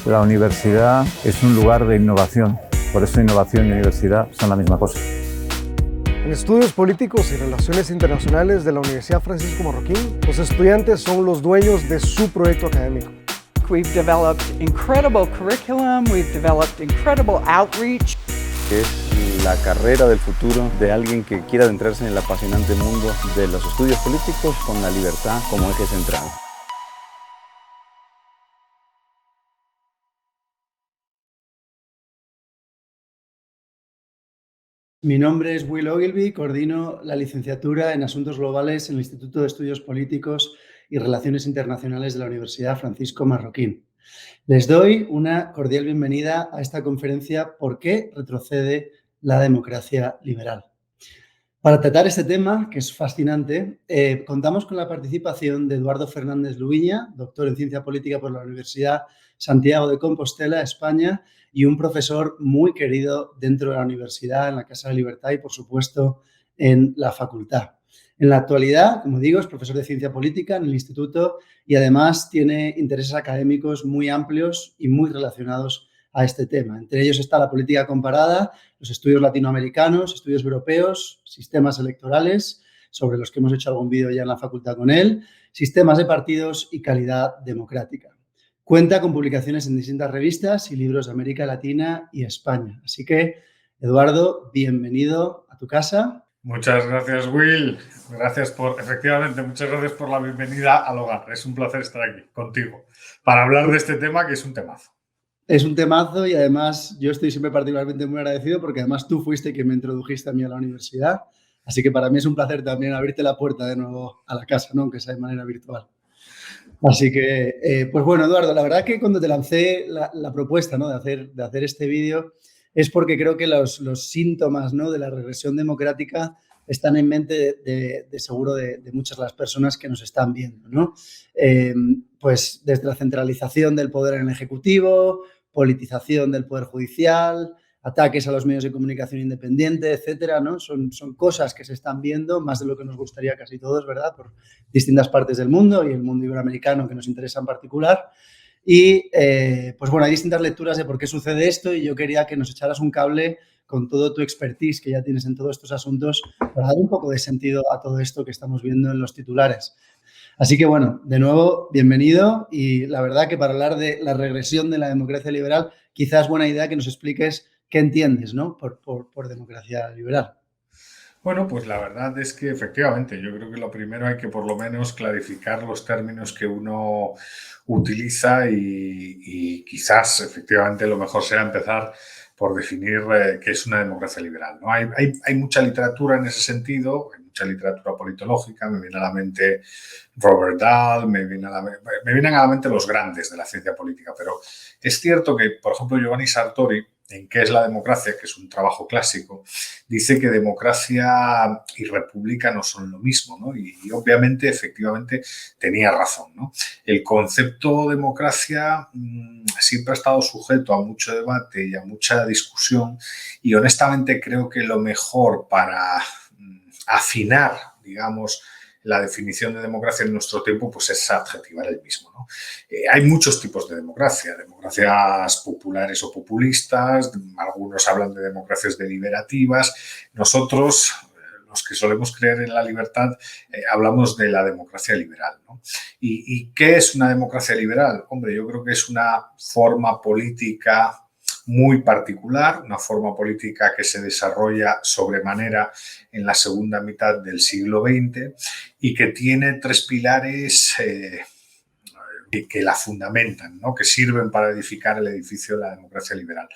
La universidad es un lugar de innovación, por eso innovación y universidad son la misma cosa. En Estudios Políticos y Relaciones Internacionales de la Universidad Francisco Marroquín, los estudiantes son los dueños de su proyecto académico. We've developed incredible curriculum, we've developed incredible outreach. Es la carrera del futuro de alguien que quiera adentrarse en el apasionante mundo de los estudios políticos con la libertad como eje central. Mi nombre es Will Ogilvy, coordino la licenciatura en Asuntos Globales en el Instituto de Estudios Políticos y Relaciones Internacionales de la Universidad Francisco Marroquín. Les doy una cordial bienvenida a esta conferencia ¿Por qué retrocede la democracia liberal? Para tratar este tema, que es fascinante, contamos con la participación de Eduardo Fernández Luiña, doctor en Ciencia Política por la Universidad Santiago de Compostela, España, y un profesor muy querido dentro de la universidad, en la Casa de Libertad y, por supuesto, en la facultad. En la actualidad, como digo, es profesor de Ciencia Política en el instituto y además tiene intereses académicos muy amplios y muy relacionados a este tema. Entre ellos está la política comparada, los estudios latinoamericanos, estudios europeos, sistemas electorales, sobre los que hemos hecho algún vídeo ya en la facultad con él, sistemas de partidos y calidad democrática. Cuenta con publicaciones en distintas revistas y libros de América Latina y España. Así que, Eduardo, bienvenido a tu casa. Muchas gracias, Will. Efectivamente, muchas gracias por la bienvenida al hogar. Es un placer estar aquí contigo para hablar de este tema que es un temazo. Es un temazo y además yo estoy siempre particularmente muy agradecido porque además tú fuiste quien me introdujiste a mí a la universidad. Así que para mí es un placer también abrirte la puerta de nuevo a la casa, ¿no? Aunque sea de manera virtual. Así que, pues bueno, Eduardo, la verdad que cuando te lancé la propuesta, ¿no? de hacer este vídeo es porque creo que los síntomas, ¿no? de la regresión democrática están en mente de seguro de muchas de las personas que nos están viendo, ¿no? Pues desde la centralización del poder en el Ejecutivo, politización del Poder Judicial, ataques a los medios de comunicación independientes, etcétera, ¿no? Son cosas que se están viendo, más de lo que nos gustaría casi todos, ¿verdad? Por distintas partes del mundo y el mundo iberoamericano que nos interesa en particular. Y, pues bueno, hay distintas lecturas de por qué sucede esto y yo quería que nos echaras un cable con todo tu expertise que ya tienes en todos estos asuntos para dar un poco de sentido a todo esto que estamos viendo en los titulares. Así que, bueno, de nuevo, bienvenido y la verdad que para hablar de la regresión de la democracia liberal, quizás es buena idea que nos expliques qué entiendes, ¿no? por democracia liberal. Bueno, pues la verdad es que efectivamente yo creo que lo primero hay que por lo menos clarificar los términos que uno utiliza y quizás efectivamente lo mejor sea empezar por definir qué es una democracia liberal, ¿no? Hay mucha literatura en ese sentido, hay mucha literatura politológica, me viene a la mente Robert Dahl, me vienen a la mente los grandes de la ciencia política, pero es cierto que, por ejemplo, Giovanni Sartori, en ¿Qué es la democracia?, que es un trabajo clásico, dice que democracia y república no son lo mismo, ¿no? Y obviamente, efectivamente, tenía razón, ¿no? El concepto democracia siempre ha estado sujeto a mucho debate y a mucha discusión y honestamente creo que lo mejor para afinar, digamos, la definición de democracia en nuestro tiempo pues es adjetivar el mismo, ¿no? Hay muchos tipos de democracia, democracias populares o populistas, algunos hablan de democracias deliberativas, nosotros, los que solemos creer en la libertad, hablamos de la democracia liberal, ¿no? ¿Y qué es una democracia liberal? Hombre, yo creo que es una forma política muy particular, una forma política que se desarrolla sobremanera en la segunda mitad del siglo XX y que tiene tres pilares que la fundamentan, ¿no? Que sirven para edificar el edificio de la democracia liberal.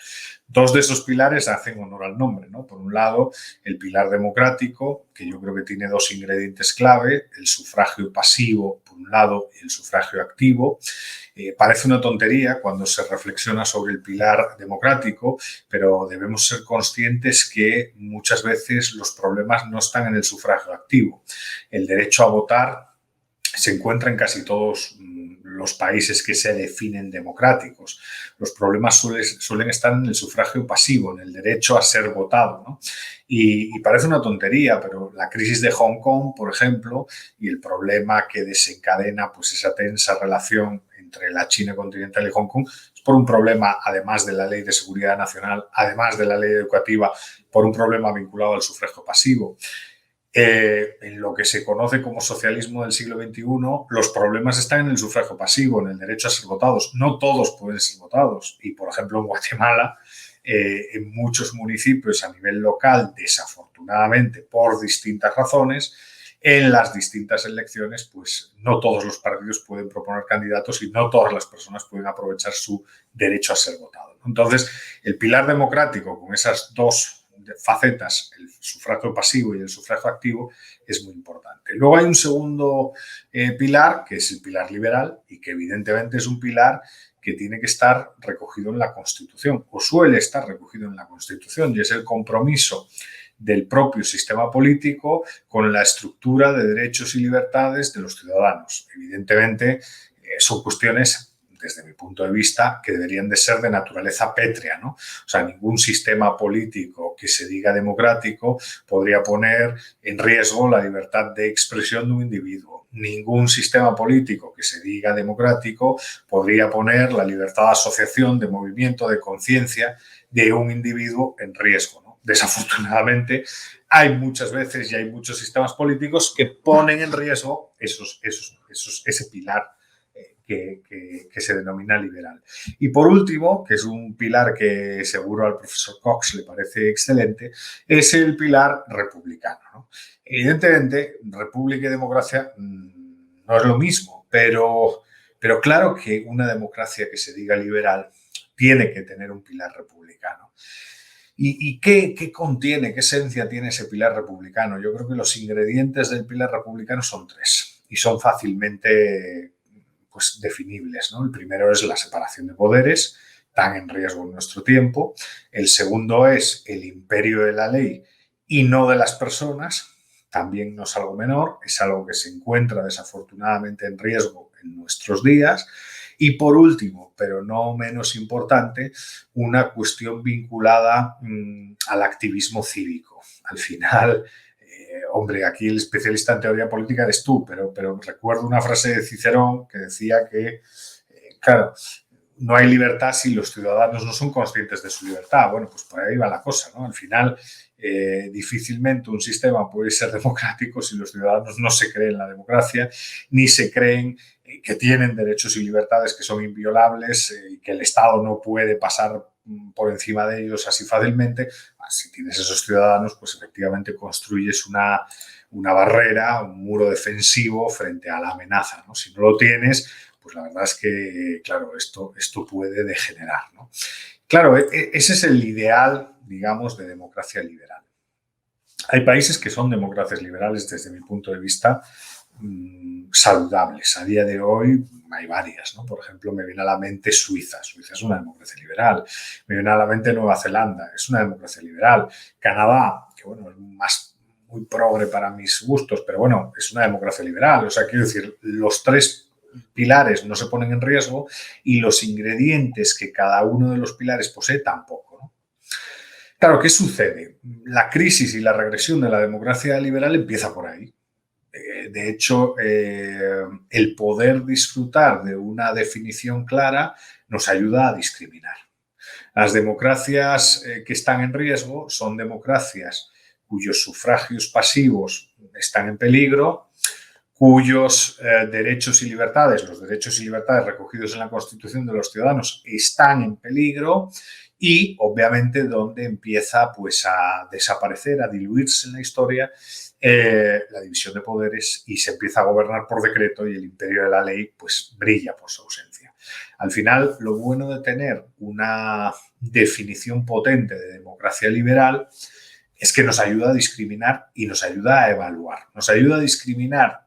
Dos de esos pilares hacen honor al nombre, ¿no? Por un lado, el pilar democrático, que yo creo que tiene dos ingredientes clave, el sufragio pasivo, por un lado, y el sufragio activo. Parece una tontería cuando se reflexiona sobre el pilar democrático, pero debemos ser conscientes que muchas veces los problemas no están en el sufragio activo. El derecho a votar se encuentra en casi todos los países que se definen democráticos. Los problemas suelen estar en el sufragio pasivo, en el derecho a ser votado, ¿no? Y parece una tontería, pero la crisis de Hong Kong, por ejemplo, y el problema que desencadena pues, esa tensa relación entre la China continental y Hong Kong, es por un problema, además de la ley de seguridad nacional, además de la ley educativa, por un problema vinculado al sufragio pasivo. En lo que se conoce como socialismo del siglo XXI, los problemas están en el sufragio pasivo, en el derecho a ser votados. No todos pueden ser votados. Y, por ejemplo, en Guatemala, en muchos municipios a nivel local, desafortunadamente, por distintas razones, en las distintas elecciones, pues no todos los partidos pueden proponer candidatos y no todas las personas pueden aprovechar su derecho a ser votado. Entonces, el pilar democrático, con esas dos facetas, el sufragio pasivo y el sufragio activo, es muy importante. Luego hay un segundo pilar, que es el pilar liberal, y que evidentemente es un pilar que tiene que estar recogido en la Constitución, o suele estar recogido en la Constitución, y es el compromiso del propio sistema político con la estructura de derechos y libertades de los ciudadanos. Evidentemente, son cuestiones, desde mi punto de vista, que deberían de ser de naturaleza pétrea, ¿no? O sea, ningún sistema político que se diga democrático podría poner en riesgo la libertad de expresión de un individuo. Ningún sistema político que se diga democrático podría poner la libertad de asociación, de movimiento, de conciencia de un individuo en riesgo, ¿no? Desafortunadamente, hay muchas veces y hay muchos sistemas políticos que ponen en riesgo ese pilar que se denomina liberal. Y por último, que es un pilar que seguro al profesor Cox le parece excelente, es el pilar republicano, ¿no? Evidentemente, república y democracia no es lo mismo, pero claro que una democracia que se diga liberal tiene que tener un pilar republicano. ¿Y qué contiene, qué esencia tiene ese pilar republicano? Yo creo que los ingredientes del pilar republicano son tres y son fácilmente definibles, ¿no? El primero es la separación de poderes, tan en riesgo en nuestro tiempo. El segundo es el imperio de la ley y no de las personas. También no es algo menor, es algo que se encuentra desafortunadamente en riesgo en nuestros días. Y por último, pero no menos importante, una cuestión vinculada al activismo cívico. Al final, hombre, aquí el especialista en teoría política eres tú, pero recuerdo una frase de Cicerón que decía que, claro, no hay libertad si los ciudadanos no son conscientes de su libertad. Bueno, pues por ahí va la cosa, ¿no? Al final, difícilmente un sistema puede ser democrático si los ciudadanos no se creen la democracia, ni se creen que tienen derechos y libertades que son inviolables y que el Estado no puede pasar por encima de ellos así fácilmente. Si tienes esos ciudadanos, pues efectivamente construyes una barrera, un muro defensivo frente a la amenaza, ¿no? Si no lo tienes, pues la verdad es que, claro, esto puede degenerar, ¿no? Claro, ese es el ideal, digamos, de democracia liberal. Hay países que son democracias liberales desde mi punto de vista saludables. A día de hoy hay varias, ¿no? Por ejemplo, me viene a la mente Suiza. Suiza es una democracia liberal. Me viene a la mente Nueva Zelanda. Es una democracia liberal. Canadá, que bueno, es muy progre para mis gustos, pero bueno, es una democracia liberal. O sea, quiero decir, los tres pilares no se ponen en riesgo y los ingredientes que cada uno de los pilares posee tampoco, ¿no? Claro, ¿qué sucede? La crisis y la regresión de la democracia liberal empieza por ahí. De hecho, el poder disfrutar de una definición clara nos ayuda a discriminar. Las democracias que están en riesgo son democracias cuyos sufragios pasivos están en peligro, cuyos derechos y libertades, los derechos y libertades recogidos en la Constitución de los ciudadanos, están en peligro y, obviamente, donde empieza pues, a desaparecer, a diluirse en la historia la división de poderes y se empieza a gobernar por decreto y el imperio de la ley pues brilla por su ausencia. Al final, lo bueno de tener una definición potente de democracia liberal es que nos ayuda a discriminar y nos ayuda a evaluar. Nos ayuda a discriminar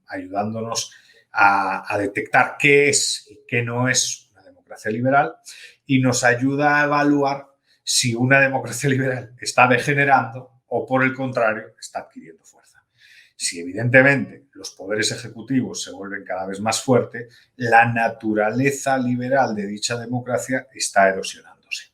ayudándonos a detectar qué es y qué no es una democracia liberal y nos ayuda a evaluar si una democracia liberal está degenerando o, por el contrario, está adquiriendo fuerza. Si, evidentemente, los poderes ejecutivos se vuelven cada vez más fuertes, la naturaleza liberal de dicha democracia está erosionándose.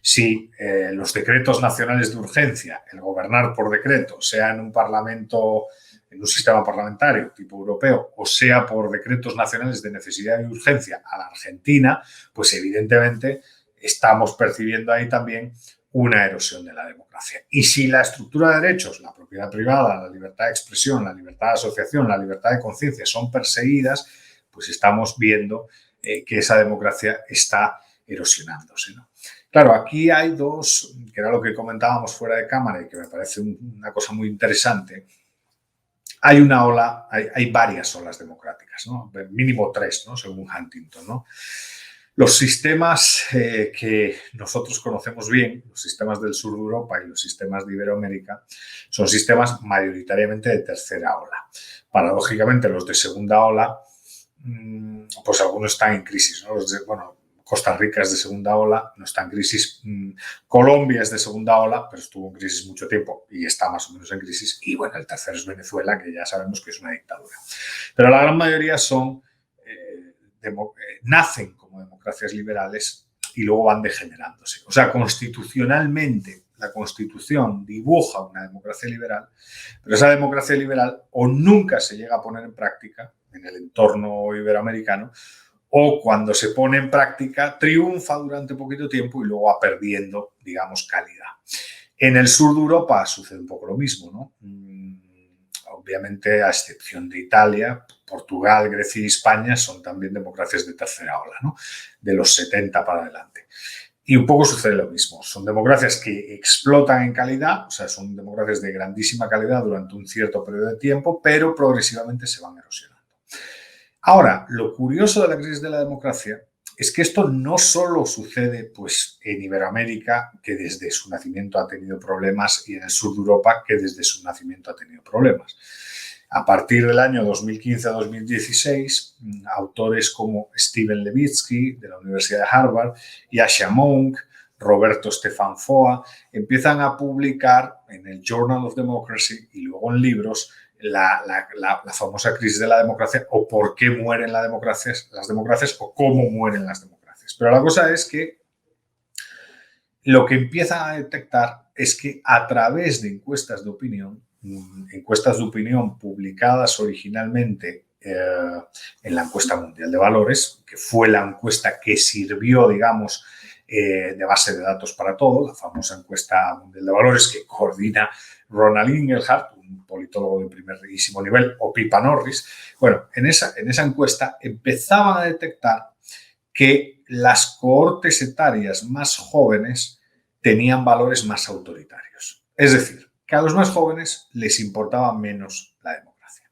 Si los decretos nacionales de urgencia, el gobernar por decreto, sea en un parlamento en un sistema parlamentario tipo europeo, o sea por decretos nacionales de necesidad y urgencia a la Argentina, pues evidentemente estamos percibiendo ahí también una erosión de la democracia. Y si la estructura de derechos, la propiedad privada, la libertad de expresión, la libertad de asociación, la libertad de conciencia son perseguidas, pues estamos viendo que esa democracia está erosionándose, ¿no? Claro, aquí hay dos, que era lo que comentábamos fuera de cámara y que me parece una cosa muy interesante. Hay una ola, hay varias olas democráticas, ¿no? Mínimo 3, ¿no? Según Huntington, ¿no? Los sistemas que nosotros conocemos bien, los sistemas del sur de Europa y los sistemas de Iberoamérica, son sistemas mayoritariamente de tercera ola. Paradójicamente, los de segunda ola, pues algunos están en crisis, ¿no? Costa Rica es de segunda ola, no está en crisis. Colombia es de segunda ola, pero estuvo en crisis mucho tiempo y está más o menos en crisis. Y bueno, el tercero es Venezuela, que ya sabemos que es una dictadura. Pero la gran mayoría nacen como democracias liberales y luego van degenerándose. O sea, constitucionalmente, la Constitución dibuja una democracia liberal, pero esa democracia liberal o nunca se llega a poner en práctica en el entorno iberoamericano, o cuando se pone en práctica triunfa durante poquito tiempo y luego va perdiendo, digamos, calidad. En el sur de Europa sucede un poco lo mismo, ¿no? Obviamente, a excepción de Italia, Portugal, Grecia y España son también democracias de tercera ola, ¿no? De los 70 para adelante. Y un poco sucede lo mismo. Son democracias que explotan en calidad, o sea, son democracias de grandísima calidad durante un cierto periodo de tiempo, pero progresivamente se van erosionando. Ahora, lo curioso de la crisis de la democracia es que esto no solo sucede pues, en Iberoamérica, que desde su nacimiento ha tenido problemas, y en el sur de Europa, que desde su nacimiento ha tenido problemas. A partir del año 2015-2016, autores como Steven Levitsky, de la Universidad de Harvard, Yascha Mounk, Roberto Stefan Foa, empiezan a publicar en el Journal of Democracy y luego en libros la famosa crisis de la democracia, o por qué mueren las democracias o cómo mueren las democracias. Pero la cosa es que lo que empiezan a detectar es que a través de encuestas de opinión publicadas originalmente en la encuesta mundial de valores, que fue la encuesta que sirvió, digamos, de base de datos para todo, la famosa encuesta mundial de valores que coordina Ronald Inglehart, un politólogo de primerísimo nivel, o Pippa Norris. Bueno, en esa encuesta empezaban a detectar que las cohortes etarias más jóvenes tenían valores más autoritarios. Es decir, que a los más jóvenes les importaba menos la democracia.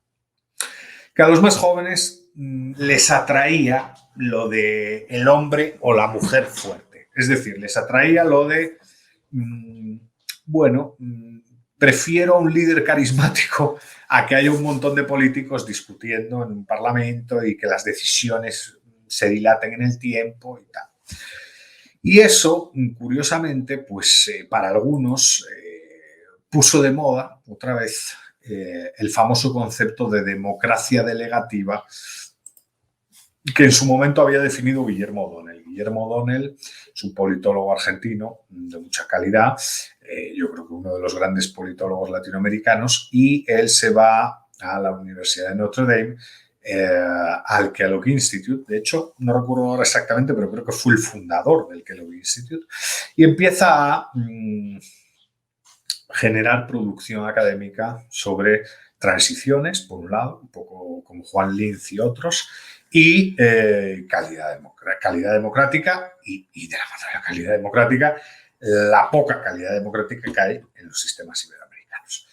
Que a los más jóvenes les atraía lo de el hombre o la mujer fuerte. Es decir, les atraía lo de, prefiero un líder carismático a que haya un montón de políticos discutiendo en un parlamento y que las decisiones se dilaten en el tiempo y tal. Y eso, curiosamente, pues para algunos puso de moda otra vez el famoso concepto de democracia delegativa que en su momento había definido Guillermo O'Donnell. Guillermo O'Donnell es un politólogo argentino de mucha calidad, yo creo que uno de los grandes politólogos latinoamericanos, y él se va a la Universidad de Notre Dame, al Kellogg Institute. De hecho, no recuerdo ahora exactamente, pero creo que fue el fundador del Kellogg Institute, y empieza a generar producción académica sobre transiciones, por un lado, un poco como Juan Linz y otros, y calidad democrática, y de la mano de la calidad democrática, la poca calidad democrática que hay en los sistemas iberoamericanos.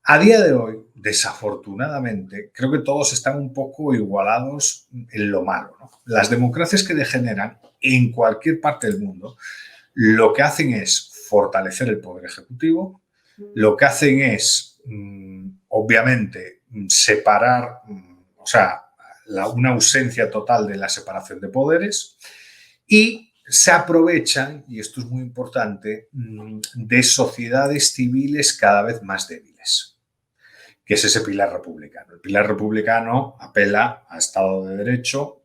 A día de hoy, desafortunadamente, creo que todos están un poco igualados en lo malo, ¿no? Las democracias que degeneran en cualquier parte del mundo, lo que hacen es fortalecer el poder ejecutivo, lo que hacen es, obviamente, separar, una ausencia total de la separación de poderes, y se aprovechan, y esto es muy importante, de sociedades civiles cada vez más débiles, que es ese pilar republicano. El pilar republicano apela a Estado de Derecho,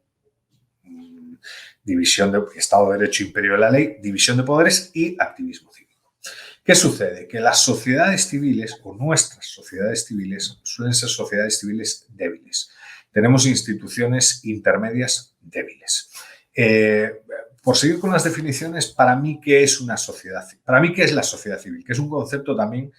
división de Estado de Derecho, imperio de la ley, división de poderes y activismo cívico. ¿Qué sucede? Que las sociedades civiles, o nuestras sociedades civiles, suelen ser sociedades civiles débiles. Tenemos instituciones intermedias débiles. Por seguir con las definiciones, para mí, ¿qué es una sociedad civil? Para mí, ¿qué es la sociedad civil? Que es un concepto también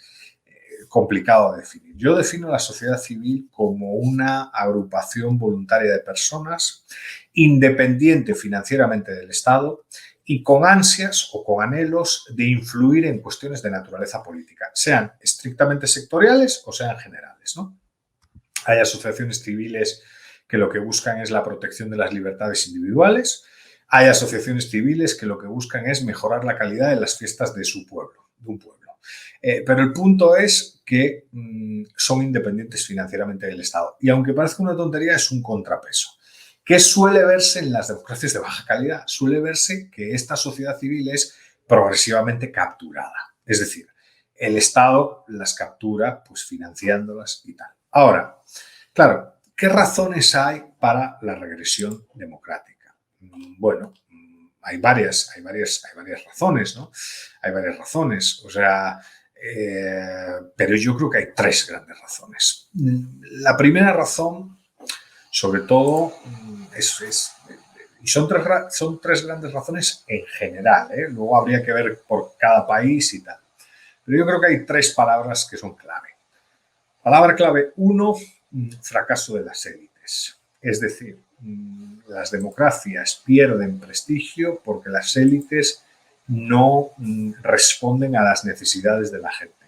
complicado de definir. Yo defino la sociedad civil como una agrupación voluntaria de personas independiente financieramente del Estado y con ansias o con anhelos de influir en cuestiones de naturaleza política, sean estrictamente sectoriales o sean generales, ¿no? Hay asociaciones civiles que lo que buscan es la protección de las libertades individuales. Hay asociaciones civiles que lo que buscan es mejorar la calidad de las fiestas de su pueblo, de un pueblo. Pero el punto es que son independientes financieramente del Estado. Y aunque parezca una tontería, es un contrapeso. ¿Qué suele verse en las democracias de baja calidad? Suele verse que esta sociedad civil es progresivamente capturada. Es decir, el Estado las captura pues financiándolas y tal. Ahora, claro, ¿qué razones hay para la regresión democrática? Bueno, hay varias razones, ¿no? Hay varias razones, o sea, pero yo creo que hay tres grandes razones. La primera razón, sobre todo, y son tres grandes razones en general, ¿eh? Luego habría que ver por cada país y tal. Pero yo creo que hay tres palabras que son clave. Palabra clave 1, fracaso de las élites. Es decir, las democracias pierden prestigio porque las élites no responden a las necesidades de la gente.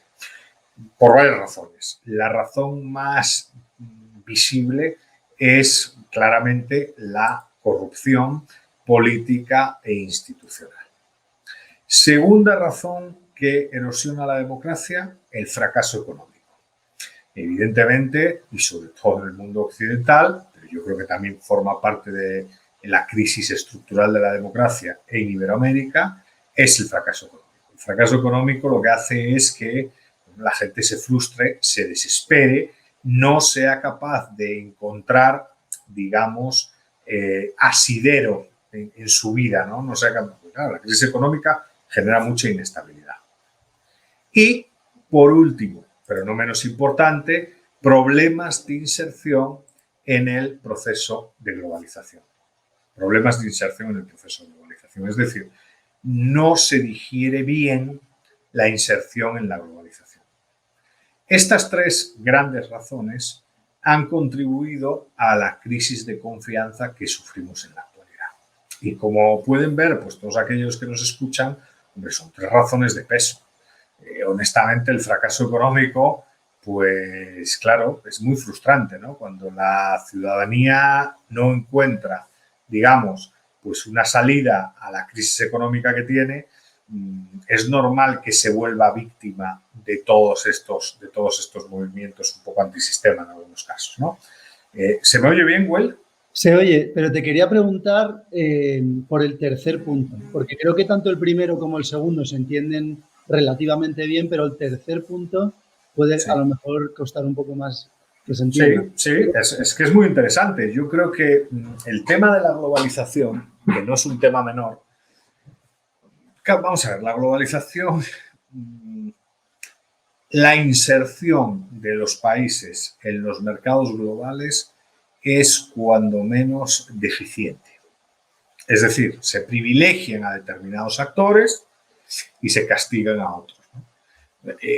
Por varias razones. La razón más visible es claramente la corrupción política e institucional. Segunda razón que erosiona la democracia, el fracaso económico. Evidentemente, y sobre todo en el mundo occidental, pero yo creo que también forma parte de la crisis estructural de la democracia en Iberoamérica, es el fracaso económico. El fracaso económico lo que hace es que la gente se frustre, se desespere, no sea capaz de encontrar, digamos, asidero en su vida, ¿no? No sea capaz, claro, la crisis económica genera mucha inestabilidad. Y, por último, pero no menos importante, problemas de inserción en el proceso de globalización. Problemas de inserción en el proceso de globalización. Es decir, no se digiere bien la inserción en la globalización. Estas tres grandes razones han contribuido a la crisis de confianza que sufrimos en la actualidad. Y como pueden ver, pues todos aquellos que nos escuchan, hombre, son tres razones de peso. Honestamente, el fracaso económico, pues claro, es muy frustrante, ¿no? Cuando la ciudadanía no encuentra, digamos, pues una salida a la crisis económica que tiene, es normal que se vuelva víctima de todos estos movimientos un poco antisistema en algunos casos, ¿no? ¿Se me oye bien, Well? Se oye, pero te quería preguntar por el tercer punto, porque creo que tanto el primero como el segundo se entienden relativamente bien, pero el tercer punto puede a lo mejor costar un poco más que se entienda. Sí, es que es muy interesante. Yo creo que el tema de la globalización, que no es un tema menor, vamos a ver, la globalización, la inserción de los países en los mercados globales es cuando menos deficiente. Es decir, se privilegian a determinados actores y se castigan a otros, ¿no?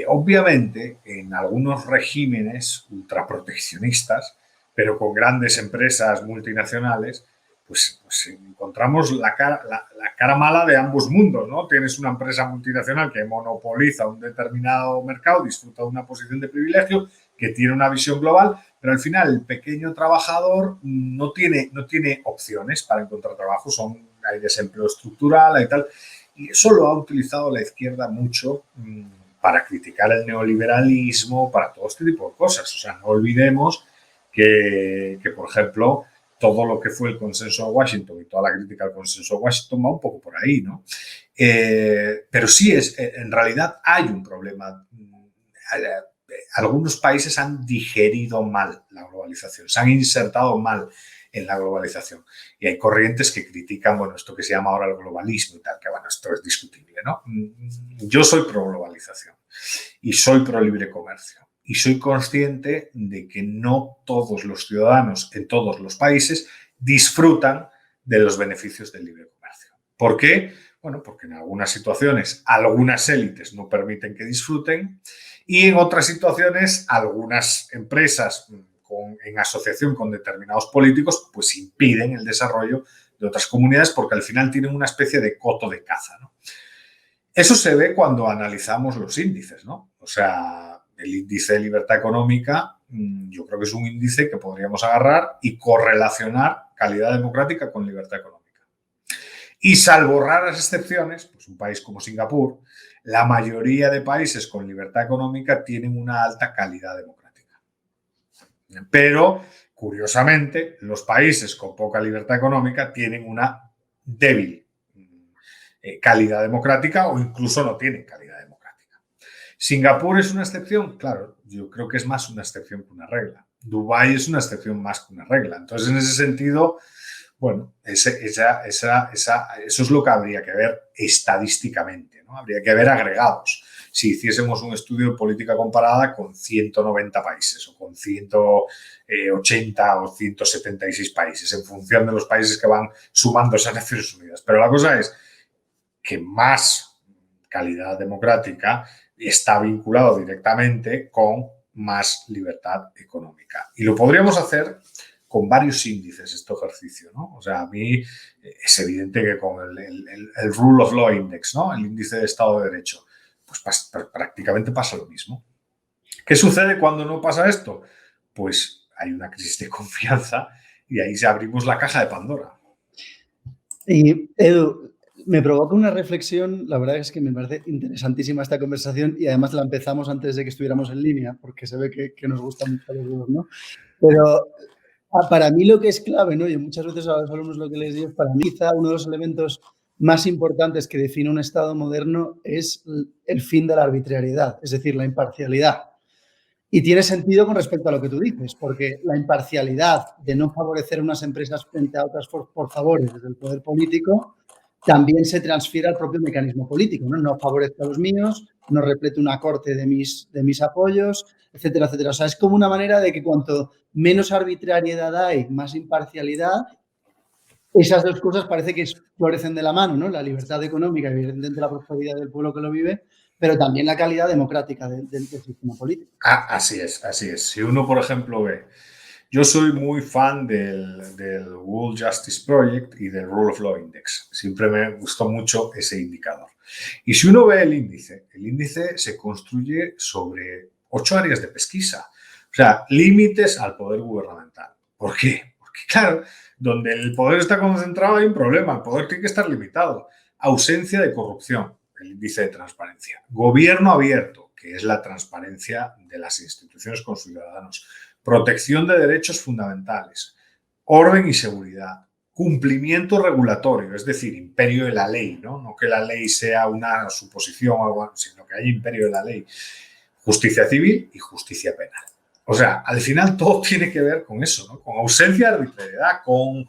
Obviamente, en algunos regímenes ultraproteccionistas, pero con grandes empresas multinacionales, pues encontramos la cara mala de ambos mundos, ¿no? Tienes una empresa multinacional que monopoliza un determinado mercado, disfruta de una posición de privilegio, que tiene una visión global, pero al final el pequeño trabajador no tiene opciones para encontrar trabajo, hay desempleo estructural y tal. Y eso lo ha utilizado la izquierda mucho para criticar el neoliberalismo, para todo este tipo de cosas. O sea, no olvidemos que por ejemplo, todo lo que fue el consenso de Washington y toda la crítica al consenso de Washington va un poco por ahí, ¿no? Pero sí, en realidad hay un problema. Algunos países han digerido mal la globalización, se han insertado mal en la globalización. Y hay corrientes que critican, bueno, esto que se llama ahora el globalismo y tal, que bueno, esto es discutible, ¿no? Yo soy pro globalización y soy pro libre comercio. Y soy consciente de que no todos los ciudadanos en todos los países disfrutan de los beneficios del libre comercio. ¿Por qué? Bueno, porque en algunas situaciones algunas élites no permiten que disfruten y en otras situaciones algunas empresas en asociación con determinados políticos pues impiden el desarrollo de otras comunidades porque al final tienen una especie de coto de caza, ¿no? Eso se ve cuando analizamos los índices, ¿no? O sea, el índice de libertad económica yo creo que es un índice que podríamos agarrar y correlacionar calidad democrática con libertad económica. Y salvo raras excepciones, pues un país como Singapur, la mayoría de países con libertad económica tienen una alta calidad democrática. Pero, curiosamente, los países con poca libertad económica tienen una débil calidad democrática o incluso no tienen calidad democrática. ¿Singapur es una excepción? Claro, yo creo que es más una excepción que una regla. Dubái es una excepción más que una regla. Entonces, en ese sentido, bueno, eso es lo que habría que ver estadísticamente, ¿no? Habría que ver agregados. Si hiciésemos un estudio de política comparada con 190 países o con 180 o 176 países, en función de los países que van sumándose a Naciones Unidas. Pero la cosa es que más calidad democrática está vinculado directamente con más libertad económica. Y lo podríamos hacer con varios índices, este ejercicio, ¿no? O sea, a mí es evidente que con el Rule of Law Index, ¿no? El índice de Estado de Derecho, pues prácticamente pasa lo mismo. ¿Qué sucede cuando no pasa esto? Pues hay una crisis de confianza y ahí se abrimos la caja de Pandora. Y Edu, me provoca una reflexión, la verdad es que me parece interesantísima esta conversación y además la empezamos antes de que estuviéramos en línea, porque se ve que nos gusta mucho a los dos, ¿no? Pero para mí lo que es clave, ¿no? Y muchas veces a los alumnos lo que les digo, para mí quizá uno de los elementos más importantes que define un Estado moderno es el fin de la arbitrariedad, es decir, la imparcialidad. Y tiene sentido con respecto a lo que tú dices, porque la imparcialidad de no favorecer unas empresas frente a otras por favores desde el poder político también se transfiere al propio mecanismo político, ¿no? No favorezco a los míos, no replete una corte de mis apoyos, etcétera, etcétera. O sea, es como una manera de que cuanto menos arbitrariedad hay, más imparcialidad, esas dos cosas parece que florecen de la mano, ¿no? La libertad económica, evidentemente la prosperidad del pueblo que lo vive, pero también la calidad democrática del sistema político. Así es, así es. Si uno, por ejemplo, ve... Yo soy muy fan del World Justice Project y del Rule of Law Index. Siempre me gustó mucho ese indicador. Y si uno ve el índice se construye sobre 8 áreas de pesquisa. O sea, límites al poder gubernamental. ¿Por qué? Porque, claro, donde el poder está concentrado hay un problema. El poder tiene que estar limitado. Ausencia de corrupción, el índice de transparencia. Gobierno abierto, que es la transparencia de las instituciones con sus ciudadanos. Protección de derechos fundamentales, orden y seguridad, cumplimiento regulatorio, es decir, imperio de la ley, ¿no? No que la ley sea una suposición o algo, sino que haya imperio de la ley, justicia civil y justicia penal. O sea, al final todo tiene que ver con eso, ¿no? Con ausencia de arbitrariedad, con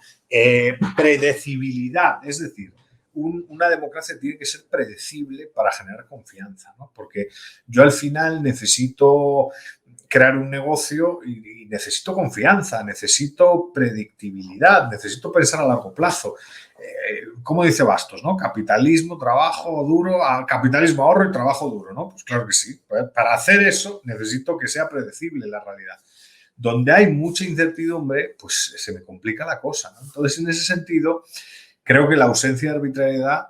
predecibilidad, es decir, una democracia tiene que ser predecible para generar confianza, ¿no? Porque yo al final necesito crear un negocio y necesito confianza, necesito predictibilidad, necesito pensar a largo plazo. ¿Cómo dice Bastos, no? Capitalismo, trabajo duro, capitalismo, ahorro y trabajo duro, ¿no? Pues claro que sí. Para hacer eso necesito que sea predecible la realidad. Donde hay mucha incertidumbre, pues se me complica la cosa, ¿no? Entonces, en ese sentido, creo que la ausencia de arbitrariedad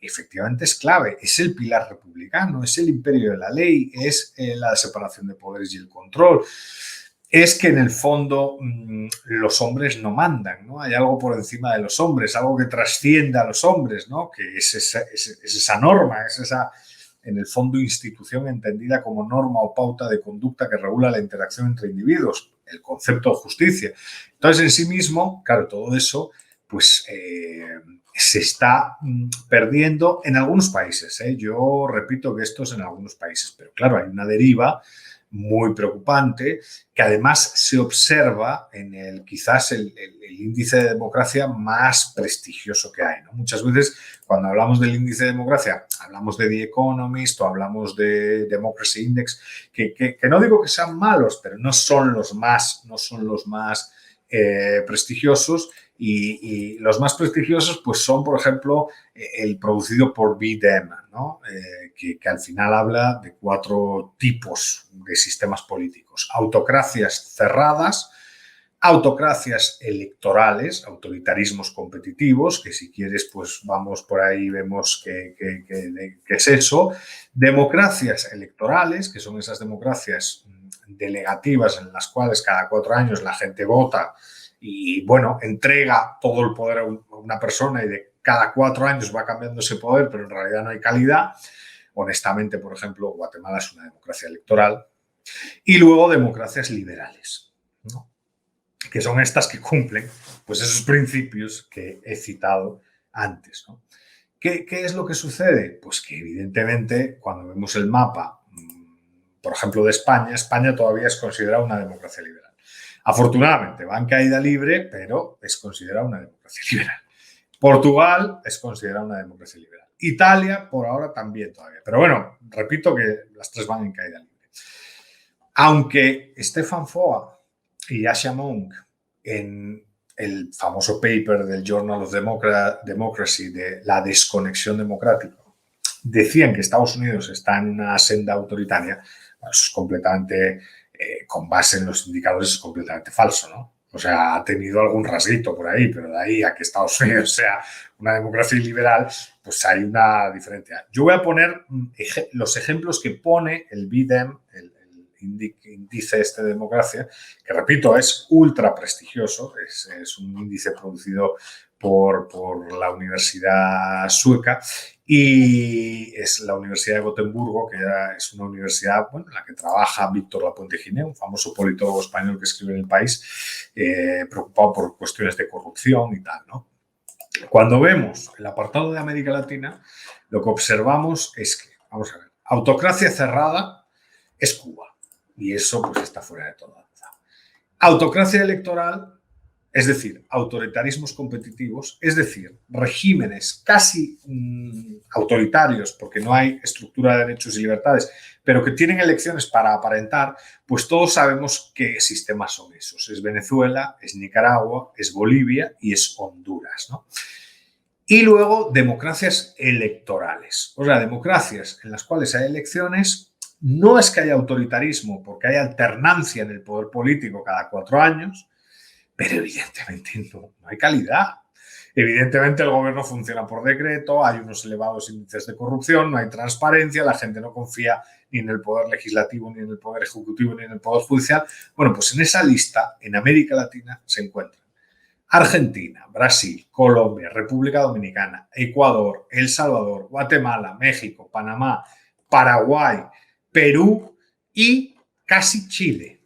efectivamente es clave, es el pilar republicano, es el imperio de la ley, es la separación de poderes y el control, es que en el fondo los hombres no mandan, ¿no? Hay algo por encima de los hombres, algo que trasciende a los hombres, ¿no? Que es esa norma, es esa, en el fondo, institución entendida como norma o pauta de conducta que regula la interacción entre individuos, el concepto de justicia. Entonces, en sí mismo, claro, todo eso, pues se está perdiendo en algunos países, ¿eh? Yo repito que esto es en algunos países, pero claro, hay una deriva muy preocupante, que además se observa en el quizás el índice de democracia más prestigioso que hay, ¿no? Muchas veces cuando hablamos del índice de democracia hablamos de The Economist o hablamos de Democracy Index, que no digo que sean malos, pero no son los más prestigiosos, y los más prestigiosos pues son, por ejemplo, el producido por BDEM, ¿no? Que al final habla de 4 tipos de sistemas políticos: autocracias cerradas, autocracias electorales, autoritarismos competitivos, que si quieres pues vamos por ahí, vemos qué es eso; democracias electorales, que son esas democracias delegativas en las cuales cada 4 años la gente vota y, bueno, entrega todo el poder a una persona y de cada 4 años va cambiando ese poder, pero en realidad no hay calidad. Honestamente, por ejemplo, Guatemala es una democracia electoral. Y luego democracias liberales, ¿no? Que son estas que cumplen pues esos principios que he citado antes, ¿no? ¿Qué es lo que sucede? Pues que evidentemente cuando vemos el mapa, por ejemplo, de España, España todavía es considerada una democracia liberal. Afortunadamente va en caída libre, pero es considerada una democracia liberal. Portugal es considerada una democracia liberal. Italia, por ahora, también todavía. Pero bueno, repito que las 3 van en caída libre. Aunque Stefan Foa y Yascha Mounk, en el famoso paper del Journal of Democracy de la desconexión democrática, decían que Estados Unidos está en una senda autoritaria, eso es completamente, con base en los indicadores, es completamente falso, ¿no? O sea, ha tenido algún rasguito por ahí, pero de ahí a que Estados Unidos sea una democracia liberal, pues hay una diferencia. Yo voy a poner los ejemplos que pone el BDEM, el índice de democracia, que repito, es ultra prestigioso, es un índice producido por la Universidad Sueca, y es la Universidad de Gotemburgo, que ya es una universidad, bueno, en la que trabaja Víctor Lapuente Giné, un famoso politólogo español que escribe en El País, preocupado por cuestiones de corrupción y tal, ¿no? Cuando vemos el apartado de América Latina, lo que observamos es que, vamos a ver, autocracia cerrada es Cuba, y eso pues está fuera de toda duda. Autocracia electoral, es decir, autoritarismos competitivos, es decir, regímenes casi autoritarios porque no hay estructura de derechos y libertades, pero que tienen elecciones para aparentar, pues todos sabemos qué sistemas son esos. Es Venezuela, es Nicaragua, es Bolivia y es Honduras, ¿no? Y luego democracias electorales, o sea, democracias en las cuales hay elecciones. No es que haya autoritarismo porque hay alternancia en el poder político cada 4 años, pero evidentemente no hay calidad. Evidentemente el gobierno funciona por decreto, hay unos elevados índices de corrupción, no hay transparencia, la gente no confía ni en el poder legislativo, ni en el poder ejecutivo, ni en el poder judicial. Bueno, pues en esa lista, en América Latina, se encuentran Argentina, Brasil, Colombia, República Dominicana, Ecuador, El Salvador, Guatemala, México, Panamá, Paraguay, Perú y casi Chile.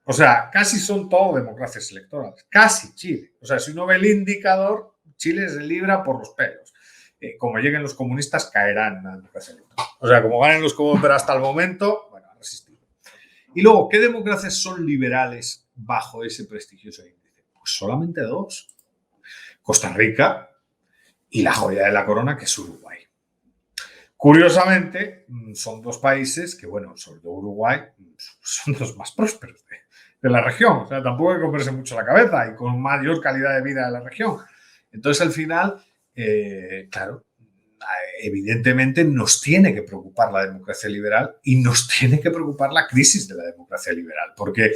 O sea, casi son todo democracias electorales. Casi Chile. O sea, si uno ve el indicador, Chile se libra por los pelos. Como lleguen los comunistas, caerán en la democracia electoral. O sea, como ganen los comunistas, pero hasta el momento, bueno, han resistido. Y luego, ¿qué democracias son liberales bajo ese prestigioso índice? Pues solamente 2. Costa Rica y la joya de la corona, que es Uruguay. Curiosamente, son 2 países que, bueno, sobre todo Uruguay, son los más prósperos de la región. O sea, tampoco hay que comerse mucho la cabeza y con mayor calidad de vida de la región. Entonces, al final, claro, evidentemente nos tiene que preocupar la democracia liberal y nos tiene que preocupar la crisis de la democracia liberal, porque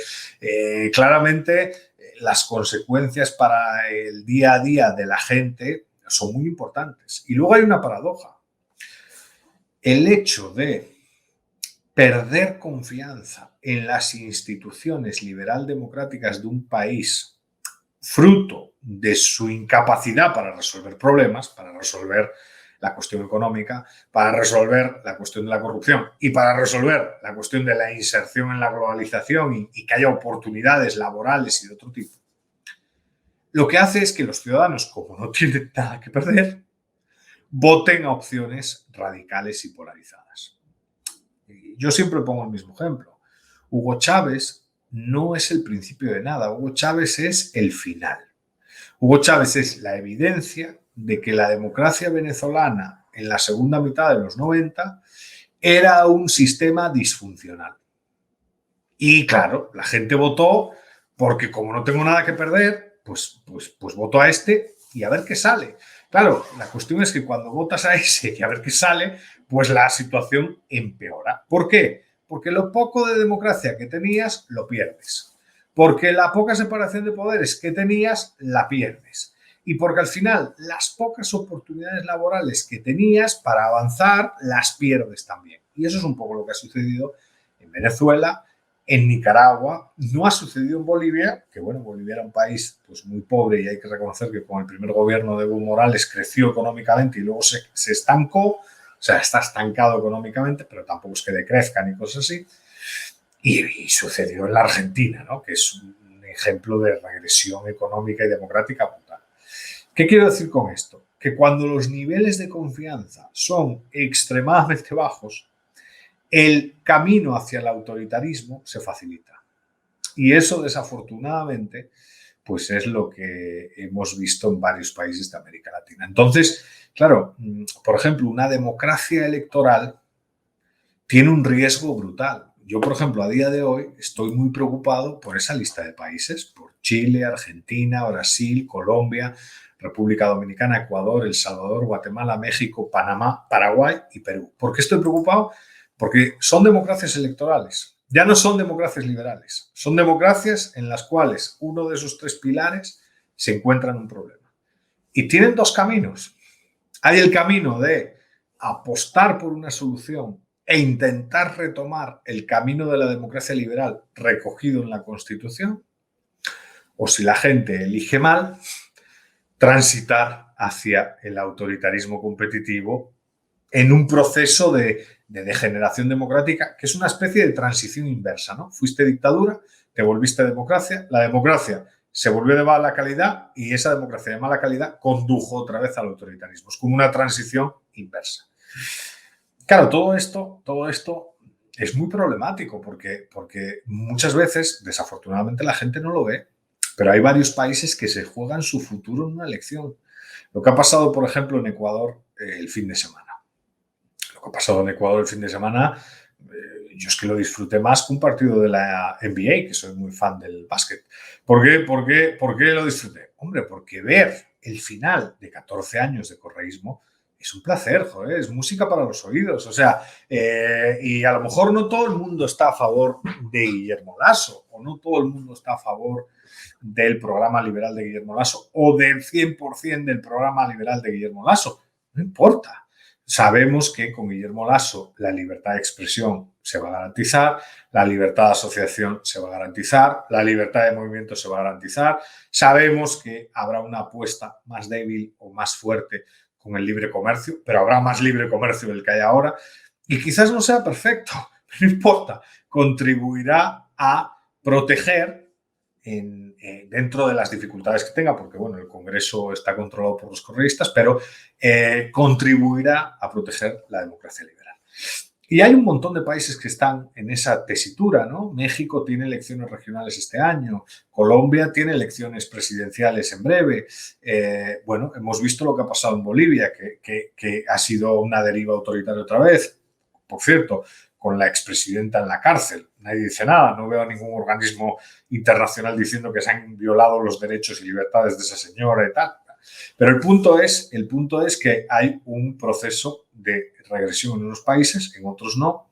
claramente las consecuencias para el día a día de la gente son muy importantes. Y luego hay una paradoja. El hecho de perder confianza en las instituciones liberal-democráticas de un país fruto de su incapacidad para resolver problemas, para resolver la cuestión económica, para resolver la cuestión de la corrupción y para resolver la cuestión de la inserción en la globalización y que haya oportunidades laborales y de otro tipo, lo que hace es que los ciudadanos, como no tienen nada que perder, voten a opciones radicales y polarizadas. Yo siempre pongo el mismo ejemplo. Hugo Chávez no es el principio de nada, Hugo Chávez es el final. Hugo Chávez es la evidencia de que la democracia venezolana en la segunda mitad de los 90 era un sistema disfuncional. Y claro, la gente votó porque como no tengo nada que perder, pues voto a este y a ver qué sale. Claro, la cuestión es que cuando votas a ese y a ver qué sale, pues la situación empeora. ¿Por qué? Porque lo poco de democracia que tenías, lo pierdes. Porque la poca separación de poderes que tenías, la pierdes. Y porque al final las pocas oportunidades laborales que tenías para avanzar, las pierdes también. Y eso es un poco lo que ha sucedido en Venezuela, en Nicaragua, no ha sucedido en Bolivia, que bueno, Bolivia era un país pues muy pobre y hay que reconocer que con el primer gobierno de Evo Morales creció económicamente y luego se estancó, o sea, está estancado económicamente, pero tampoco es que decrezca ni cosas así. Y sucedió en la Argentina, ¿no? Que es un ejemplo de regresión económica y democrática brutal. ¿Qué quiero decir con esto? Que cuando los niveles de confianza son extremadamente bajos, el camino hacia el autoritarismo se facilita. Y eso, desafortunadamente, pues es lo que hemos visto en varios países de América Latina. Entonces, claro, por ejemplo, una democracia electoral tiene un riesgo brutal. Yo, por ejemplo, a día de hoy estoy muy preocupado por esa lista de países, por Chile, Argentina, Brasil, Colombia, República Dominicana, Ecuador, El Salvador, Guatemala, México, Panamá, Paraguay y Perú. ¿Por qué estoy preocupado? Porque son democracias electorales, ya no son democracias liberales, son democracias en las cuales uno de esos tres pilares se encuentra en un problema. Y tienen dos caminos. Hay el camino de apostar por una solución e intentar retomar el camino de la democracia liberal recogido en la Constitución, o si la gente elige mal, transitar hacia el autoritarismo competitivo en un proceso de degeneración democrática, que es una especie de transición inversa, ¿no? Fuiste dictadura, te volviste democracia, la democracia se volvió de mala calidad y esa democracia de mala calidad condujo otra vez al autoritarismo. Es como una transición inversa. Claro, todo esto es muy problemático porque muchas veces, desafortunadamente, la gente no lo ve, pero hay varios países que se juegan su futuro en una elección. Lo que ha pasado, por ejemplo, en Ecuador el fin de semana. Lo que ha pasado en Ecuador el fin de semana, yo es que lo disfruté más que un partido de la NBA, que soy muy fan del básquet. ¿Por qué lo disfruté? Hombre, porque ver el final de 14 años de correísmo es un placer, joder, es música para los oídos. O sea, y a lo mejor no todo el mundo está a favor de Guillermo Lasso, o no todo el mundo está a favor del programa liberal de Guillermo Lasso, o del 100% del programa liberal de Guillermo Lasso. No importa. Sabemos que con Guillermo Lasso la libertad de expresión se va a garantizar, la libertad de asociación se va a garantizar, la libertad de movimiento se va a garantizar. Sabemos que habrá una apuesta más débil o más fuerte con el libre comercio, pero habrá más libre comercio del que hay ahora y quizás no sea perfecto, pero no importa, contribuirá a proteger dentro de las dificultades que tenga, porque bueno, el Congreso está controlado por los correístas, pero contribuirá a proteger la democracia liberal. Y hay un montón de países que están en esa tesitura, ¿no? México tiene elecciones regionales este año, Colombia tiene elecciones presidenciales en breve. Bueno, hemos visto lo que ha pasado en Bolivia, que ha sido una deriva autoritaria otra vez. Por cierto, con la expresidenta en la cárcel. Nadie dice nada, no veo a ningún organismo internacional diciendo que se han violado los derechos y libertades de esa señora y tal. Pero el punto es que hay un proceso de regresión en unos países, en otros no,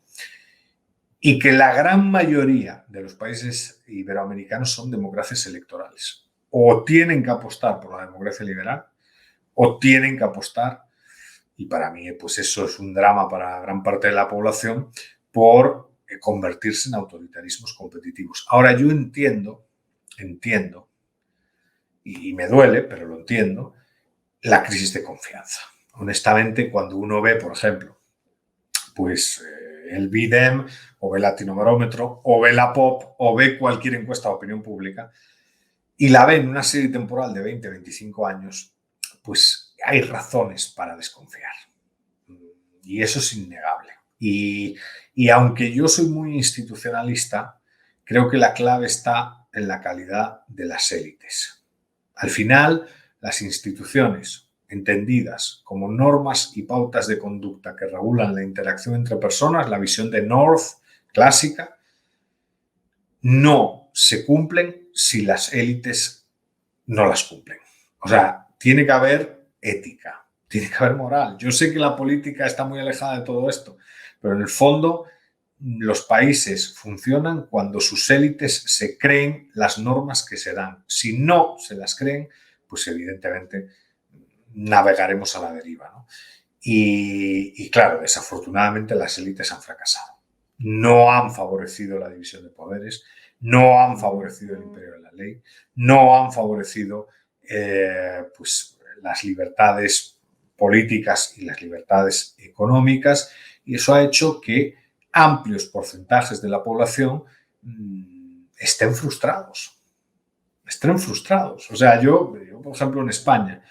y que la gran mayoría de los países iberoamericanos son democracias electorales. O tienen que apostar por la democracia liberal, o tienen que apostar, y para mí pues eso es un drama para gran parte de la población, por convertirse en autoritarismos competitivos. Ahora yo entiendo, y me duele, pero lo entiendo, la crisis de confianza. Honestamente, cuando uno ve, por ejemplo, pues el BIDEM, o ve Latinobarómetro, o ve la POP, o ve cualquier encuesta de opinión pública, y la ve en una serie temporal de 20, 25 años, pues hay razones para desconfiar. Y eso es innegable. Y aunque yo soy muy institucionalista, creo que la clave está en la calidad de las élites. Al final, las instituciones entendidas como normas y pautas de conducta que regulan la interacción entre personas, la visión de North clásica, no se cumplen si las élites no las cumplen. O sea, tiene que haber ética, tiene que haber moral. Yo sé que la política está muy alejada de todo esto, pero en el fondo los países funcionan cuando sus élites se creen las normas que se dan. Si no se las creen, pues evidentemente navegaremos a la deriva, ¿no? Y claro, desafortunadamente las élites han fracasado. No han favorecido la división de poderes, no han favorecido el imperio de la ley, no han favorecido pues, las libertades políticas y las libertades económicas, y eso ha hecho que amplios porcentajes de la población estén frustrados. O sea, yo, por ejemplo, en España,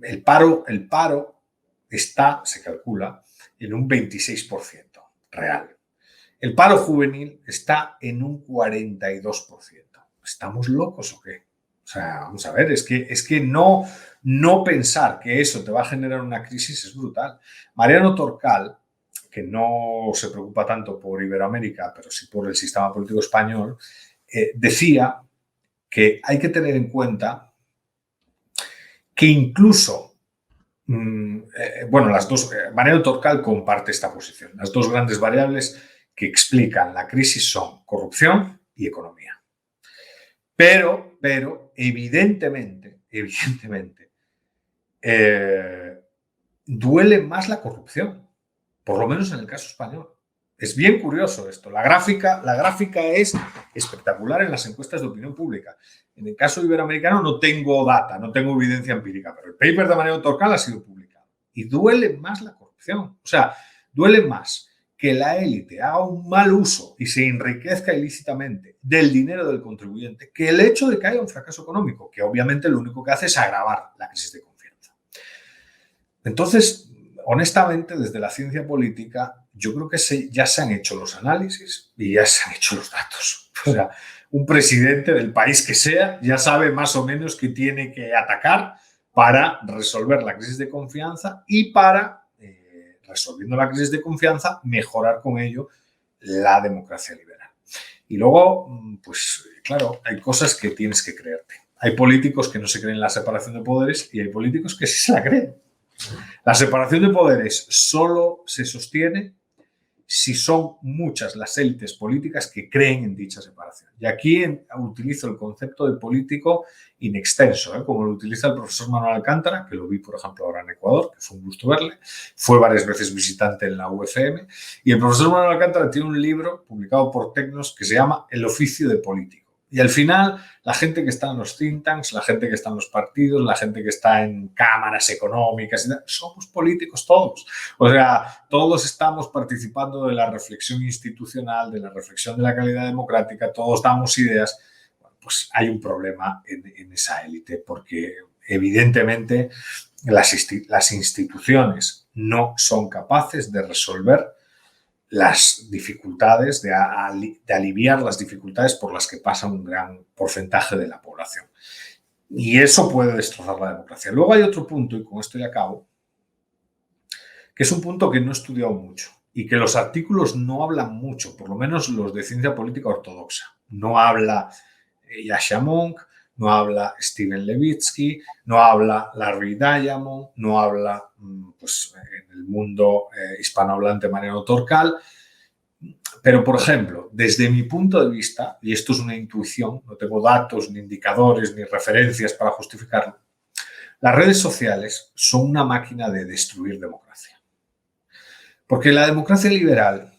el paro está, se calcula, en un 26% real. El paro juvenil está en un 42%. ¿Estamos locos o qué? O sea, vamos a ver, es que no pensar que eso te va a generar una crisis es brutal. Mariano Torcal, que no se preocupa tanto por Iberoamérica, pero sí por el sistema político español, decía que hay que tener en cuenta que incluso, Mariano Torcal comparte esta posición. Las dos grandes variables que explican la crisis son corrupción y economía. Pero evidentemente, duele más la corrupción, por lo menos en el caso español. Es bien curioso esto. La gráfica es espectacular en las encuestas de opinión pública. En el caso iberoamericano no tengo data, no tengo evidencia empírica, pero el paper de Mariano Torcal ha sido publicado. Y duele más la corrupción. O sea, duele más que la élite haga un mal uso y se enriquezca ilícitamente del dinero del contribuyente que el hecho de que haya un fracaso económico, que obviamente lo único que hace es agravar la crisis de confianza. Entonces, honestamente, desde la ciencia política, yo creo que ya se han hecho los análisis y ya se han hecho los datos. O sea, un presidente del país que sea ya sabe más o menos qué tiene que atacar para resolver la crisis de confianza y para, resolviendo la crisis de confianza, mejorar con ello la democracia liberal. Y luego, pues claro, hay cosas que tienes que creerte. Hay políticos que no se creen la separación de poderes y hay políticos que sí se la creen. La separación de poderes solo se sostiene si son muchas las élites políticas que creen en dicha separación. Y aquí utilizo el concepto de político in extenso, como lo utiliza el profesor Manuel Alcántara, que lo vi, por ejemplo, ahora en Ecuador, que fue un gusto verle. Fue varias veces visitante en la UFM. Y el profesor Manuel Alcántara tiene un libro publicado por Tecnos que se llama El oficio de político. Y al final, la gente que está en los think tanks, la gente que está en los partidos, la gente que está en cámaras económicas, somos políticos todos. O sea, todos estamos participando de la reflexión institucional, de la reflexión de la calidad democrática, todos damos ideas. Bueno, pues hay un problema en esa élite porque evidentemente las instituciones no son capaces de resolver las dificultades, de aliviar las dificultades por las que pasa un gran porcentaje de la población. Y eso puede destrozar la democracia. Luego hay otro punto, y con esto ya acabo, que es un punto que no he estudiado mucho y que los artículos no hablan mucho, por lo menos los de ciencia política ortodoxa. No habla Yasha Monk, no habla Steven Levitsky, no habla Larry Diamond, no habla, pues, en el mundo hispanohablante Mariano Torcal. Pero, por ejemplo, desde mi punto de vista, y esto es una intuición, no tengo datos, ni indicadores, ni referencias para justificarlo, las redes sociales son una máquina de destruir democracia. Porque la democracia liberal,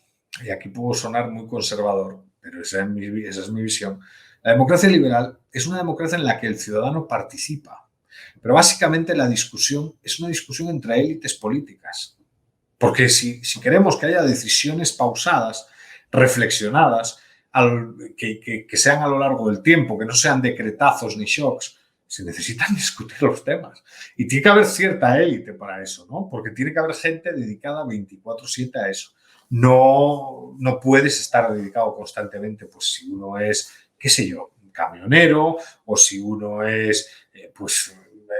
y aquí puedo sonar muy conservador, pero esa es mi visión, la democracia liberal es una democracia en la que el ciudadano participa. Pero básicamente la discusión es una discusión entre élites políticas. Porque si queremos que haya decisiones pausadas, reflexionadas, que sean a lo largo del tiempo, que no sean decretazos ni shocks, se necesitan discutir los temas. Y tiene que haber cierta élite para eso, ¿no? Porque tiene que haber gente dedicada 24/7 a eso. no puedes estar dedicado constantemente, pues si uno es, qué sé yo, camionero, o si uno es, pues,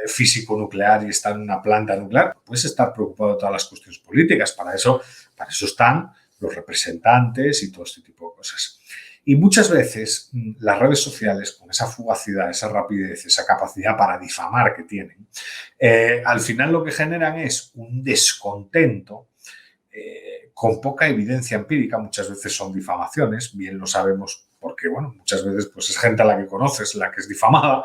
físico nuclear y está en una planta nuclear, puedes estar preocupado de todas las cuestiones políticas. Para eso están los representantes y todo este tipo de cosas. Y muchas veces las redes sociales, con esa fugacidad, esa rapidez, esa capacidad para difamar que tienen, al final lo que generan es un descontento con poca evidencia empírica. Muchas veces son difamaciones, bien lo sabemos porque, bueno, muchas veces pues, es gente a la que conoces la que es difamada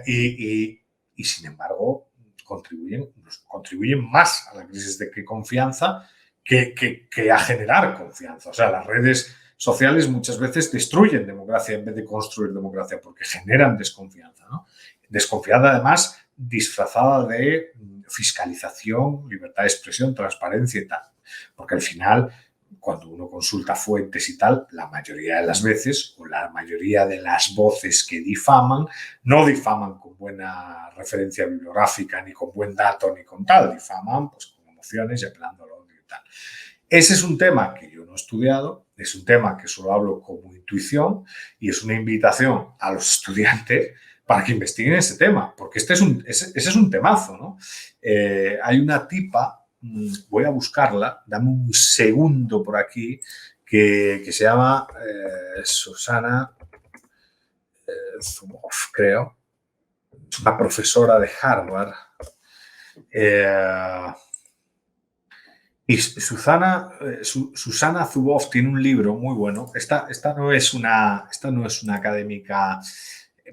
y sin embargo, contribuyen más a la crisis de confianza que a generar confianza. O sea, las redes sociales muchas veces destruyen democracia en vez de construir democracia porque generan desconfianza, ¿no? Desconfianza, además, disfrazada de fiscalización, libertad de expresión, transparencia y tal. Porque al final, cuando uno consulta fuentes y tal, la mayoría de las veces o la mayoría de las voces que difaman, no difaman con buena referencia bibliográfica, ni con buen dato, ni con tal. Difaman pues, con emociones y apelando al odio y tal. Ese es un tema que yo no he estudiado, es un tema que solo hablo como intuición y es una invitación a los estudiantes para que investiguen ese tema, porque ese es un temazo, ¿no? Hay una tipa, voy a buscarla, dame un segundo por aquí, que se llama Susana Zuboff, creo. Es una profesora de Harvard. Y Susana Zuboff tiene un libro muy bueno. Esta no es una académica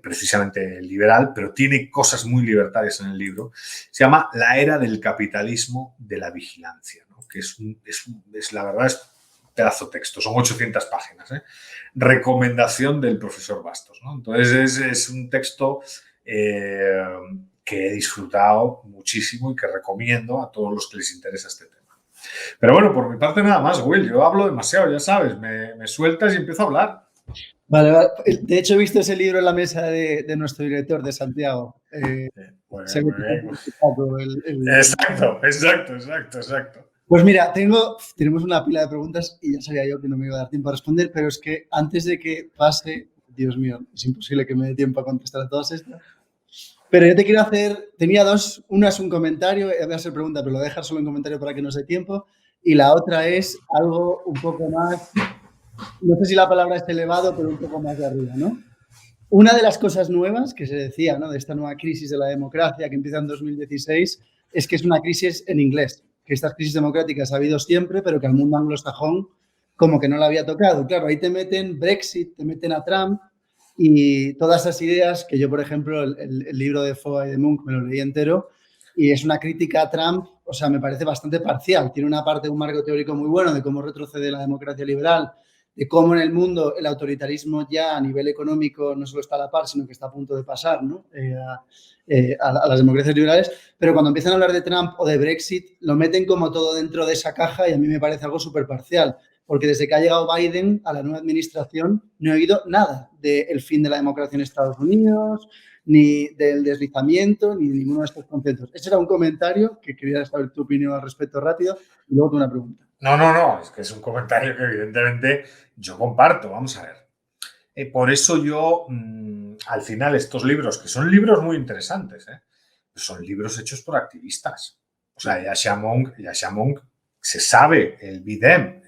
precisamente liberal, pero tiene cosas muy libertarias en el libro. Se llama La era del capitalismo de la vigilancia, ¿no? Que es la verdad, es un pedazo de texto, son 800 páginas. Recomendación del profesor Bastos, ¿no? Entonces es un texto que he disfrutado muchísimo y que recomiendo a todos los que les interesa este tema. Pero bueno, por mi parte nada más, Will. Yo hablo demasiado, ya sabes, me sueltas y empiezo a hablar. Vale. De hecho, he visto ese libro en la mesa de nuestro director, de Santiago. Exacto. Pues mira, tenemos una pila de preguntas y ya sabía yo que no me iba a dar tiempo a responder, pero es que antes de que pase, Dios mío, es imposible que me dé tiempo a contestar a todas estas. Pero yo te quiero hacer, tenía dos, una es un comentario, voy a hacer pregunta, pero lo voy a dejar solo en comentario para que nos dé tiempo, y la otra es algo un poco más, no sé si la palabra es elevado, pero un poco más de arriba, ¿no? Una de las cosas nuevas que se decía, ¿no?, de esta nueva crisis de la democracia que empieza en 2016 es que es una crisis en inglés, que estas crisis democráticas ha habido siempre, pero que al mundo anglosajón como que no la había tocado. Claro, ahí te meten Brexit, te meten a Trump y todas esas ideas que yo, por ejemplo, el libro de Foa y de Munch me lo leí entero y es una crítica a Trump, o sea, me parece bastante parcial. Tiene una parte, un marco teórico muy bueno de cómo retrocede la democracia liberal, de cómo en el mundo el autoritarismo ya a nivel económico no solo está a la par, sino que está a punto de pasar, ¿no?, a las democracias liberales. Pero cuando empiezan a hablar de Trump o de Brexit, lo meten como todo dentro de esa caja y a mí me parece algo súper parcial. Porque desde que ha llegado Biden a la nueva administración no he oído nada del fin de la democracia en Estados Unidos, ni del deslizamiento, ni de ninguno de estos conceptos. Ese era un comentario que quería saber tu opinión al respecto rápido y luego tengo una pregunta. No, es que es un comentario que evidentemente yo comparto. Vamos a ver. Por eso yo, al final, estos libros, que son libros muy interesantes, son libros hechos por activistas. O sea, Yascha Mounk se sabe el BIDEM,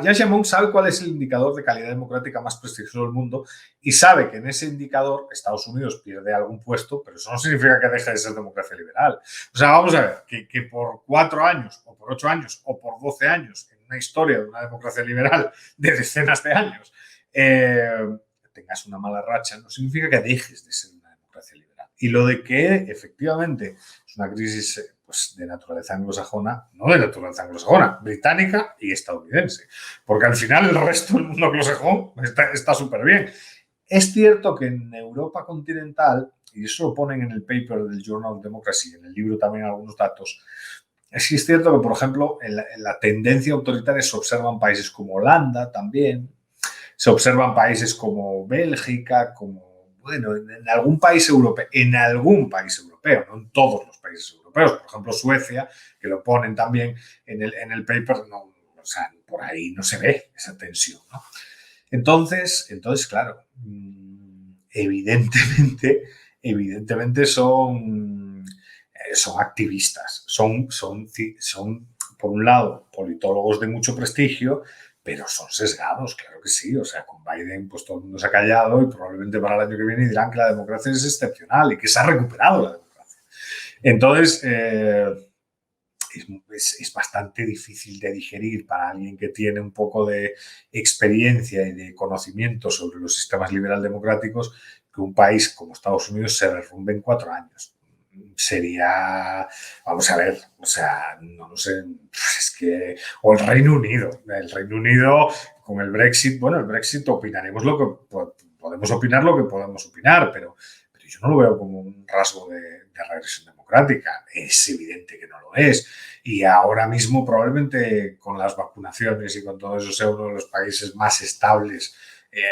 Yascha Mounk sabe cuál es el indicador de calidad democrática más prestigioso del mundo y sabe que en ese indicador Estados Unidos pierde algún puesto, pero eso no significa que deje de ser democracia liberal. O sea, vamos a ver, que por 4 años o por 8 años o por 12 años en una historia de una democracia liberal de decenas de años tengas una mala racha, no significa que dejes de ser una democracia liberal. Y lo de que efectivamente es una crisis pues, de naturaleza anglosajona, no de naturaleza anglosajona, británica y estadounidense. Porque al final el resto del mundo anglosajón está súper bien. Es cierto que en Europa continental, y eso lo ponen en el paper del Journal of Democracy, en el libro también algunos datos, es cierto que, por ejemplo, en la tendencia autoritaria se observan países como Holanda también, se observan países como Bélgica, como bueno, en algún país europeo, no en todos los países europeos, por ejemplo Suecia, que lo ponen también en el paper, no, o sea, por ahí no se ve esa tensión, ¿no? Entonces, claro, evidentemente son activistas, son, por un lado, politólogos de mucho prestigio, pero son sesgados, claro que sí. O sea, con Biden pues todo el mundo se ha callado y probablemente para el año que viene dirán que la democracia es excepcional y que se ha recuperado la democracia. Entonces, es bastante difícil de digerir para alguien que tiene un poco de experiencia y de conocimiento sobre los sistemas liberal democráticos que un país como Estados Unidos se derrumbe en 4 años. Sería, vamos a ver, o sea, no lo sé, es que, o el Reino Unido con el Brexit, bueno, el Brexit opinaremos lo que podemos opinar, pero yo no lo veo como un rasgo de regresión democrática. Es evidente que no lo es. Y ahora mismo probablemente con las vacunaciones y con todo eso sea uno de los países más estables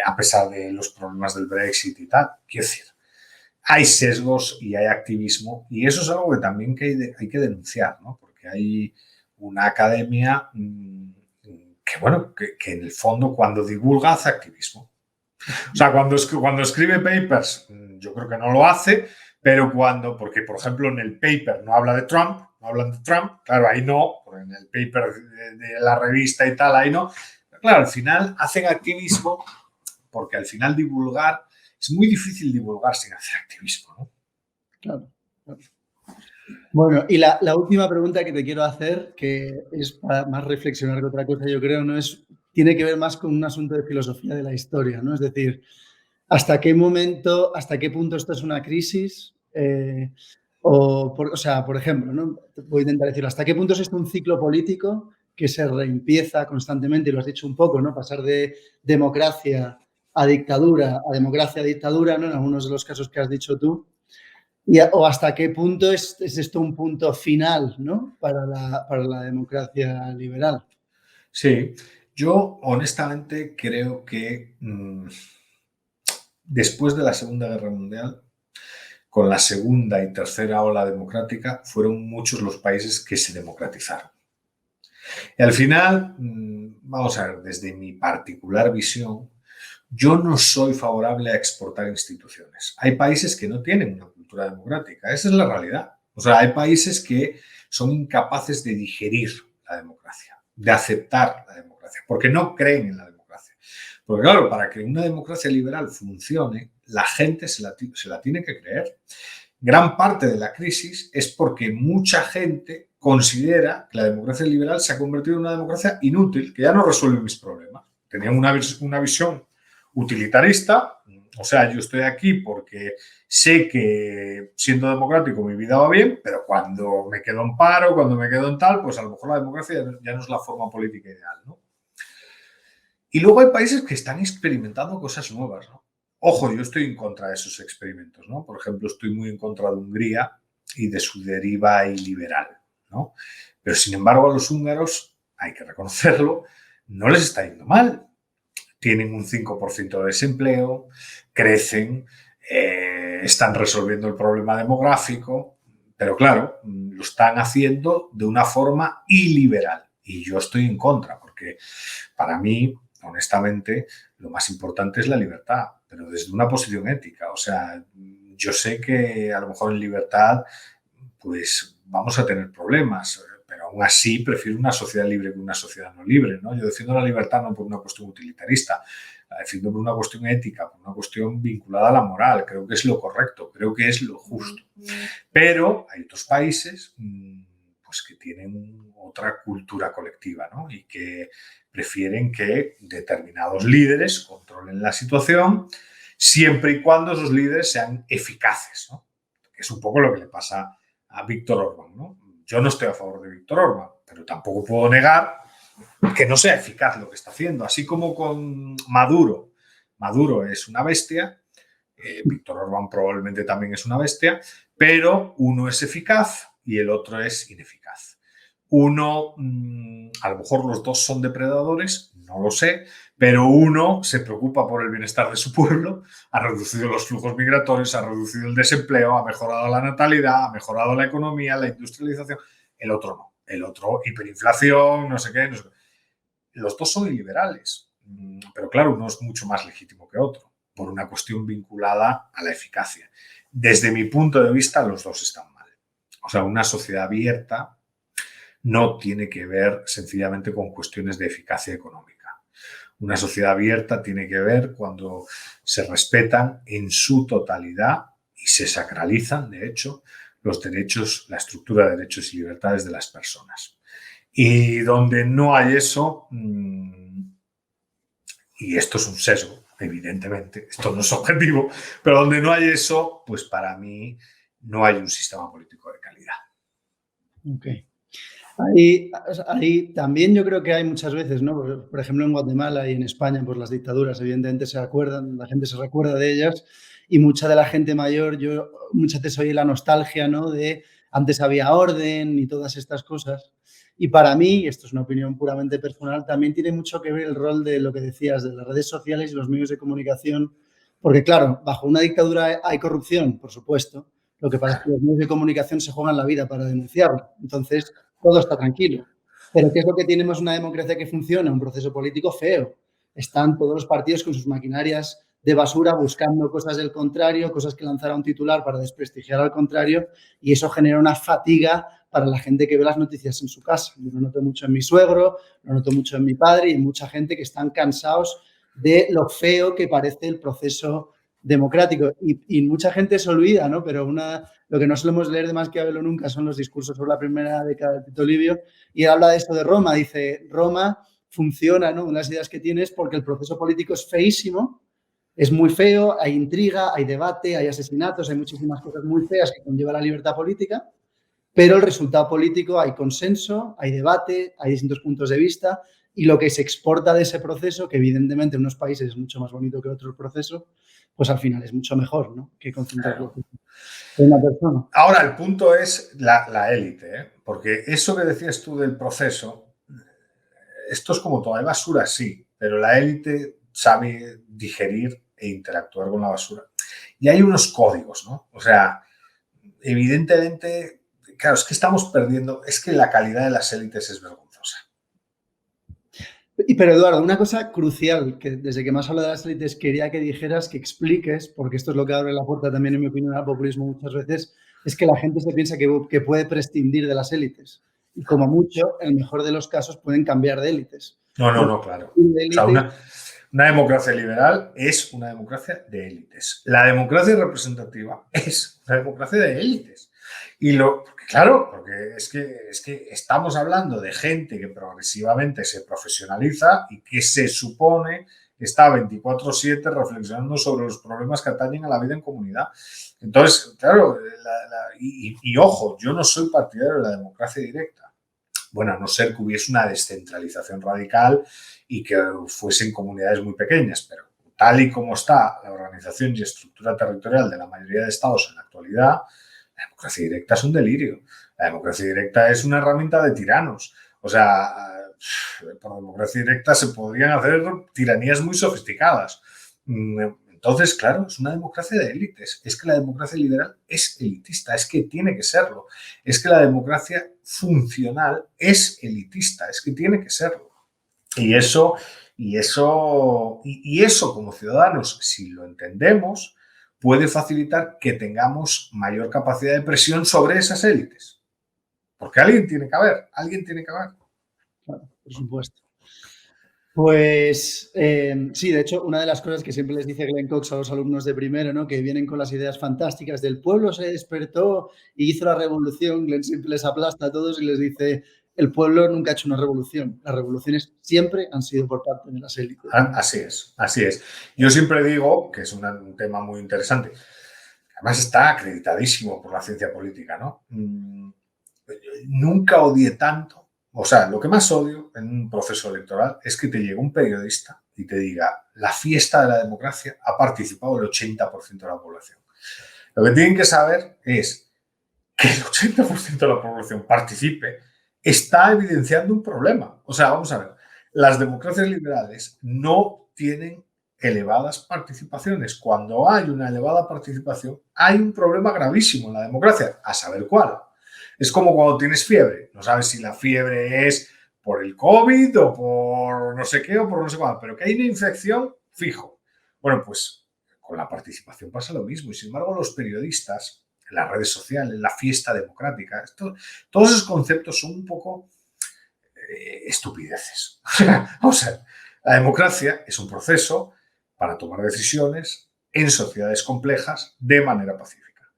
a pesar de los problemas del Brexit y tal. Quiero decir, hay sesgos y hay activismo y eso es algo que también hay que denunciar, ¿no? Porque hay una academia que en el fondo cuando divulga hace activismo. O sea, cuando escribe papers, yo creo que no lo hace, pero porque por ejemplo en el paper no hablan de Trump, claro, ahí no, en el paper de la revista y tal, ahí no. Pero claro, al final hacen activismo porque al final divulgar, es muy difícil divulgar sin hacer activismo, ¿no? Claro. Bueno, y la última pregunta que te quiero hacer, que es para más reflexionar que otra cosa, yo creo, tiene que ver más con un asunto de filosofía de la historia, ¿no? Es decir, ¿hasta qué punto esto es una crisis? Por ejemplo, ¿no? Voy a intentar decirlo, ¿hasta qué punto es esto un ciclo político que se reempieza constantemente? Y lo has dicho un poco, ¿no? Pasar de democracia a dictadura, ¿no? En algunos de los casos que has dicho tú. O hasta qué punto es esto un punto final, ¿no? para la democracia liberal. Sí, yo honestamente creo que después de la Segunda Guerra Mundial, con la segunda y tercera ola democrática, fueron muchos los países que se democratizaron. Y al final, vamos a ver, desde mi particular visión, yo no soy favorable a exportar instituciones. Hay países que no tienen una cultura democrática, esa es la realidad. O sea, hay países que son incapaces de digerir la democracia, de aceptar la democracia, porque no creen en la democracia. Porque claro, para que una democracia liberal funcione, la gente se la tiene que creer. Gran parte de la crisis es porque mucha gente considera que la democracia liberal se ha convertido en una democracia inútil, que ya no resuelve mis problemas. Tenían una visión utilitarista, o sea, yo estoy aquí porque sé que siendo democrático mi vida va bien, pero cuando me quedo en paro, cuando me quedo en tal, pues a lo mejor la democracia ya no es la forma política ideal, ¿no? Y luego hay países que están experimentando cosas nuevas, ¿no? Ojo, yo estoy en contra de esos experimentos, ¿no? Por ejemplo, estoy muy en contra de Hungría y de su deriva iliberal, ¿no? Pero, sin embargo, a los húngaros, hay que reconocerlo, no les está yendo mal. Tienen un 5% de desempleo, crecen, están resolviendo el problema demográfico, pero claro, lo están haciendo de una forma iliberal. Y yo estoy en contra, porque para mí, honestamente, lo más importante es la libertad, pero desde una posición ética. O sea, yo sé que a lo mejor en libertad pues vamos a tener problemas, pero aún así prefiero una sociedad libre que una sociedad no libre, ¿no? Yo defiendo la libertad no por una cuestión utilitarista, la defiendo por una cuestión ética, por una cuestión vinculada a la moral. Creo que es lo correcto, creo que es lo justo. Pero hay otros países pues que tienen otra cultura colectiva, ¿no? Y que prefieren que determinados líderes controlen la situación siempre y cuando esos líderes sean eficaces, ¿no? Que es un poco lo que le pasa a Víctor Orbán, ¿no? Yo no estoy a favor de Víctor Orbán, pero tampoco puedo negar que no sea eficaz lo que está haciendo. Así como con Maduro. Maduro es una bestia, Víctor Orbán probablemente también es una bestia, pero uno es eficaz y el otro es ineficaz. Uno, a lo mejor los dos son depredadores, no lo sé, pero uno se preocupa por el bienestar de su pueblo, ha reducido los flujos migratorios, ha reducido el desempleo, ha mejorado la natalidad, ha mejorado la economía, la industrialización. El otro no. El otro, hiperinflación, no sé qué. Los dos son iliberales, pero claro, uno es mucho más legítimo que otro, por una cuestión vinculada a la eficacia. Desde mi punto de vista, los dos están mal. O sea, una sociedad abierta no tiene que ver sencillamente con cuestiones de eficacia económica. Una sociedad abierta tiene que ver cuando se respetan en su totalidad y se sacralizan, de hecho, los derechos, la estructura de derechos y libertades de las personas. Y donde no hay eso, y esto es un sesgo, evidentemente, esto no es objetivo, pero donde no hay eso, pues para mí no hay un sistema político de calidad. Ok. Ahí también yo creo que hay muchas veces, ¿no? Por ejemplo, en Guatemala y en España, pues las dictaduras evidentemente se acuerdan, la gente se recuerda de ellas y mucha de la gente mayor, yo muchas veces oí la nostalgia, ¿no? De antes había orden y todas estas cosas. Y para mí, esto es una opinión puramente personal, también tiene mucho que ver el rol de lo que decías, de las redes sociales y los medios de comunicación, porque claro, bajo una dictadura hay corrupción, por supuesto. Lo que pasa es que los medios de comunicación se juegan la vida para denunciarlo. Entonces, todo está tranquilo. Pero ¿qué es lo que tenemos una democracia que funciona? Un proceso político feo. Están todos los partidos con sus maquinarias de basura buscando cosas del contrario, cosas que lanzar a un titular para desprestigiar al contrario, y eso genera una fatiga para la gente que ve las noticias en su casa. Yo lo noto mucho en mi suegro, lo noto mucho en mi padre y en mucha gente que están cansados de lo feo que parece el proceso democrático. Y mucha gente se olvida, ¿no? Pero lo que no solemos leer de Maquiavelo nunca son los discursos sobre la primera década de Tito Livio, y él habla de esto de Roma. Dice, Roma funciona, ¿no? Una de las ideas que tiene es porque el proceso político es feísimo, es muy feo, hay intriga, hay debate, hay asesinatos, hay muchísimas cosas muy feas que conlleva la libertad política, pero el resultado político, hay consenso, hay debate, hay distintos puntos de vista, y lo que se exporta de ese proceso, que evidentemente en unos países es mucho más bonito que otro proceso, pues al final es mucho mejor, ¿no? Que concentrarlo en una persona. Ahora, el punto es la élite, ¿eh? Porque eso que decías tú del proceso, esto es como toda basura, sí, pero la élite sabe digerir e interactuar con la basura. Y hay unos códigos, ¿no? O sea, evidentemente, claro, es que estamos perdiendo, es que la calidad de las élites es vergonzosa. Pero Eduardo, una cosa crucial, que desde que más hablo de las élites quería que dijeras, que expliques, porque esto es lo que abre la puerta también, en mi opinión, al populismo muchas veces, es que la gente se piensa que puede prescindir de las élites. Y como mucho, en el mejor de los casos, pueden cambiar de élites. No, claro. O sea, una democracia liberal es una democracia de élites. La democracia representativa es una democracia de élites. Y claro, porque es que estamos hablando de gente que progresivamente se profesionaliza y que se supone que está 24/7 reflexionando sobre los problemas que atañen a la vida en comunidad. Entonces, claro, y ojo, yo no soy partidario de la democracia directa. Bueno, a no ser que hubiese una descentralización radical y que fuesen comunidades muy pequeñas, pero tal y como está la organización y estructura territorial de la mayoría de estados en la actualidad, la democracia directa es un delirio. La democracia directa es una herramienta de tiranos. O sea, por democracia directa se podrían hacer tiranías muy sofisticadas. Entonces, claro, es una democracia de élites. Es que la democracia liberal es elitista, es que tiene que serlo. Es que la democracia funcional es elitista, es que tiene que serlo. Y eso como ciudadanos, si lo entendemos, puede facilitar que tengamos mayor capacidad de presión sobre esas élites. Porque alguien tiene que haber. Claro, por supuesto. Pues sí, de hecho, una de las cosas que siempre les dice Glenn Cox a los alumnos de primero, ¿no? Que vienen con las ideas fantásticas del pueblo se despertó y hizo la revolución, Glenn siempre les aplasta a todos y les dice, el pueblo nunca ha hecho una revolución. Las revoluciones siempre han sido por parte de las élites. Así es. Yo siempre digo, que es un tema muy interesante, además está acreditadísimo por la ciencia política, ¿no? Nunca odié tanto. O sea, lo que más odio en un proceso electoral es que te llegue un periodista y te diga la fiesta de la democracia ha participado el 80% de la población. Lo que tienen que saber es que el 80% de la población participe está evidenciando un problema. O sea, vamos a ver, Las democracias liberales no tienen elevadas participaciones. Cuando hay una elevada participación, hay un problema gravísimo en la democracia, a saber cuál. Es como cuando tienes fiebre. No sabes si la fiebre es por el COVID o por no sé qué o por no sé cuál, pero que hay una infección, fijo. Bueno, pues con la participación pasa lo mismo. Y sin embargo, los periodistas, en las redes sociales, en la fiesta democrática, todos esos conceptos son un poco estupideces. O sea, la democracia es un proceso para tomar decisiones en sociedades complejas de manera pacífica.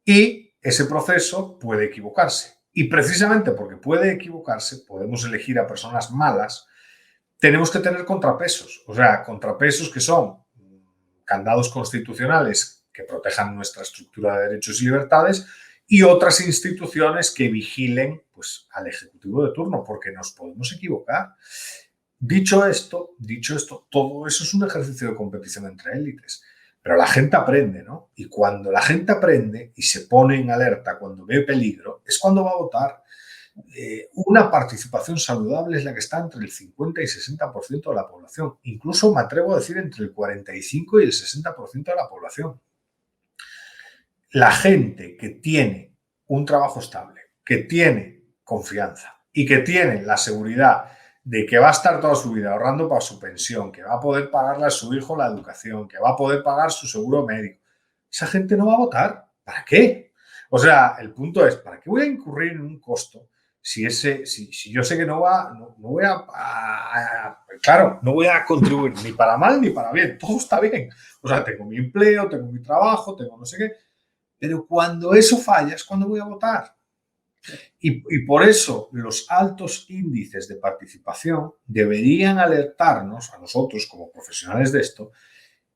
Y ese proceso puede equivocarse. Y precisamente porque puede equivocarse, podemos elegir a personas malas, tenemos que tener contrapesos. O sea, contrapesos que son candados constitucionales que protejan nuestra estructura de derechos y libertades y otras instituciones que vigilen, pues, al ejecutivo de turno, porque nos podemos equivocar. Dicho esto, todo eso es un ejercicio de competición entre élites. Pero la gente aprende, ¿no? Y cuando la gente aprende y se pone en alerta cuando ve peligro, es cuando va a votar. Una participación saludable es la que está entre el 50 y 60% de la población. Incluso me atrevo a decir entre el 45 y el 60% de la población. La gente que tiene un trabajo estable, que tiene confianza y que tiene la seguridad de que va a estar toda su vida ahorrando para su pensión, que va a poder pagarle a su hijo la educación, que va a poder pagar su seguro médico, esa gente no va a votar. ¿Para qué? O sea, el punto es, ¿para qué voy a incurrir en un costo si yo sé que no voy claro, no voy a contribuir ni para mal ni para bien? Todo está bien. O sea, tengo mi empleo, tengo mi trabajo, tengo no sé qué. Pero cuando eso falla es cuando voy a votar. Y por eso los altos índices de participación deberían alertarnos a nosotros como profesionales de esto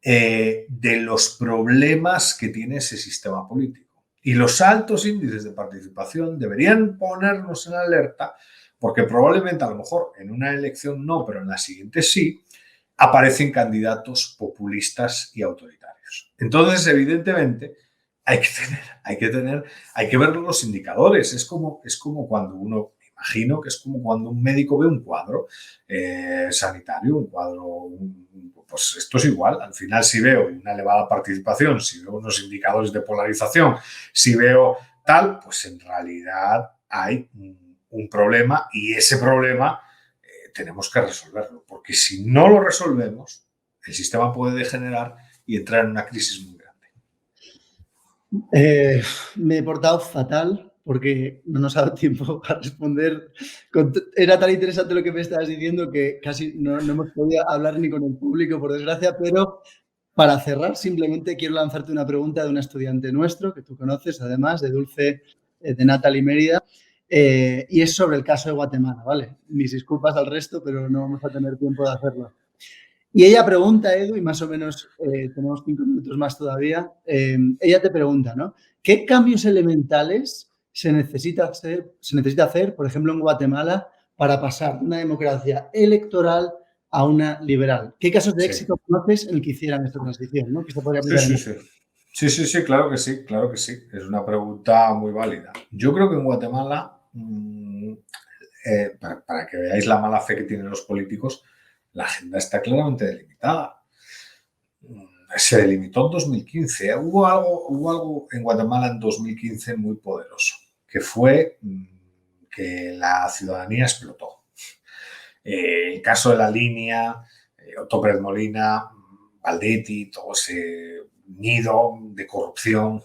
de los problemas que tiene ese sistema político. Y los altos índices de participación deberían ponernos en alerta porque probablemente a lo mejor en una elección no, pero en la siguiente sí, aparecen candidatos populistas y autoritarios. Entonces, evidentemente, hay que ver los indicadores. Es como cuando uno, imagino que es como cuando un médico ve un cuadro sanitario, un cuadro, pues esto es igual. Al final, si veo una elevada participación, si veo unos indicadores de polarización, si veo tal, pues en realidad hay un problema y ese problema tenemos que resolverlo, porque si no lo resolvemos, el sistema puede degenerar y entrar en una crisis muy grande. Me he portado fatal porque no nos ha dado tiempo a responder. Era tan interesante lo que me estabas diciendo que casi no hemos podido hablar ni con el público, por desgracia, pero para cerrar simplemente quiero lanzarte una pregunta de una estudiante nuestro que tú conoces, además, de Dulce, de Natalie Mérida, y es sobre el caso de Guatemala, ¿vale? Mis disculpas al resto, pero no vamos a tener tiempo de hacerlo. Y ella pregunta, Edu, y más o menos tenemos 5 minutos más todavía, ella te pregunta, ¿no? ¿Qué cambios elementales se necesita hacer, por ejemplo, en Guatemala, para pasar de una democracia electoral a una liberal? ¿Qué casos de éxito conoces en el que hicieran esta transición, ¿no? Que se podría aplicar Sí, claro que sí. Es una pregunta muy válida. Yo creo que en Guatemala, para que veáis la mala fe que tienen los políticos, la agenda está claramente delimitada. Se delimitó en 2015. Hubo algo en Guatemala en 2015 muy poderoso, que fue que la ciudadanía explotó. El caso de la línea, Otto Pérez Molina, Valdetti, todo ese nido de corrupción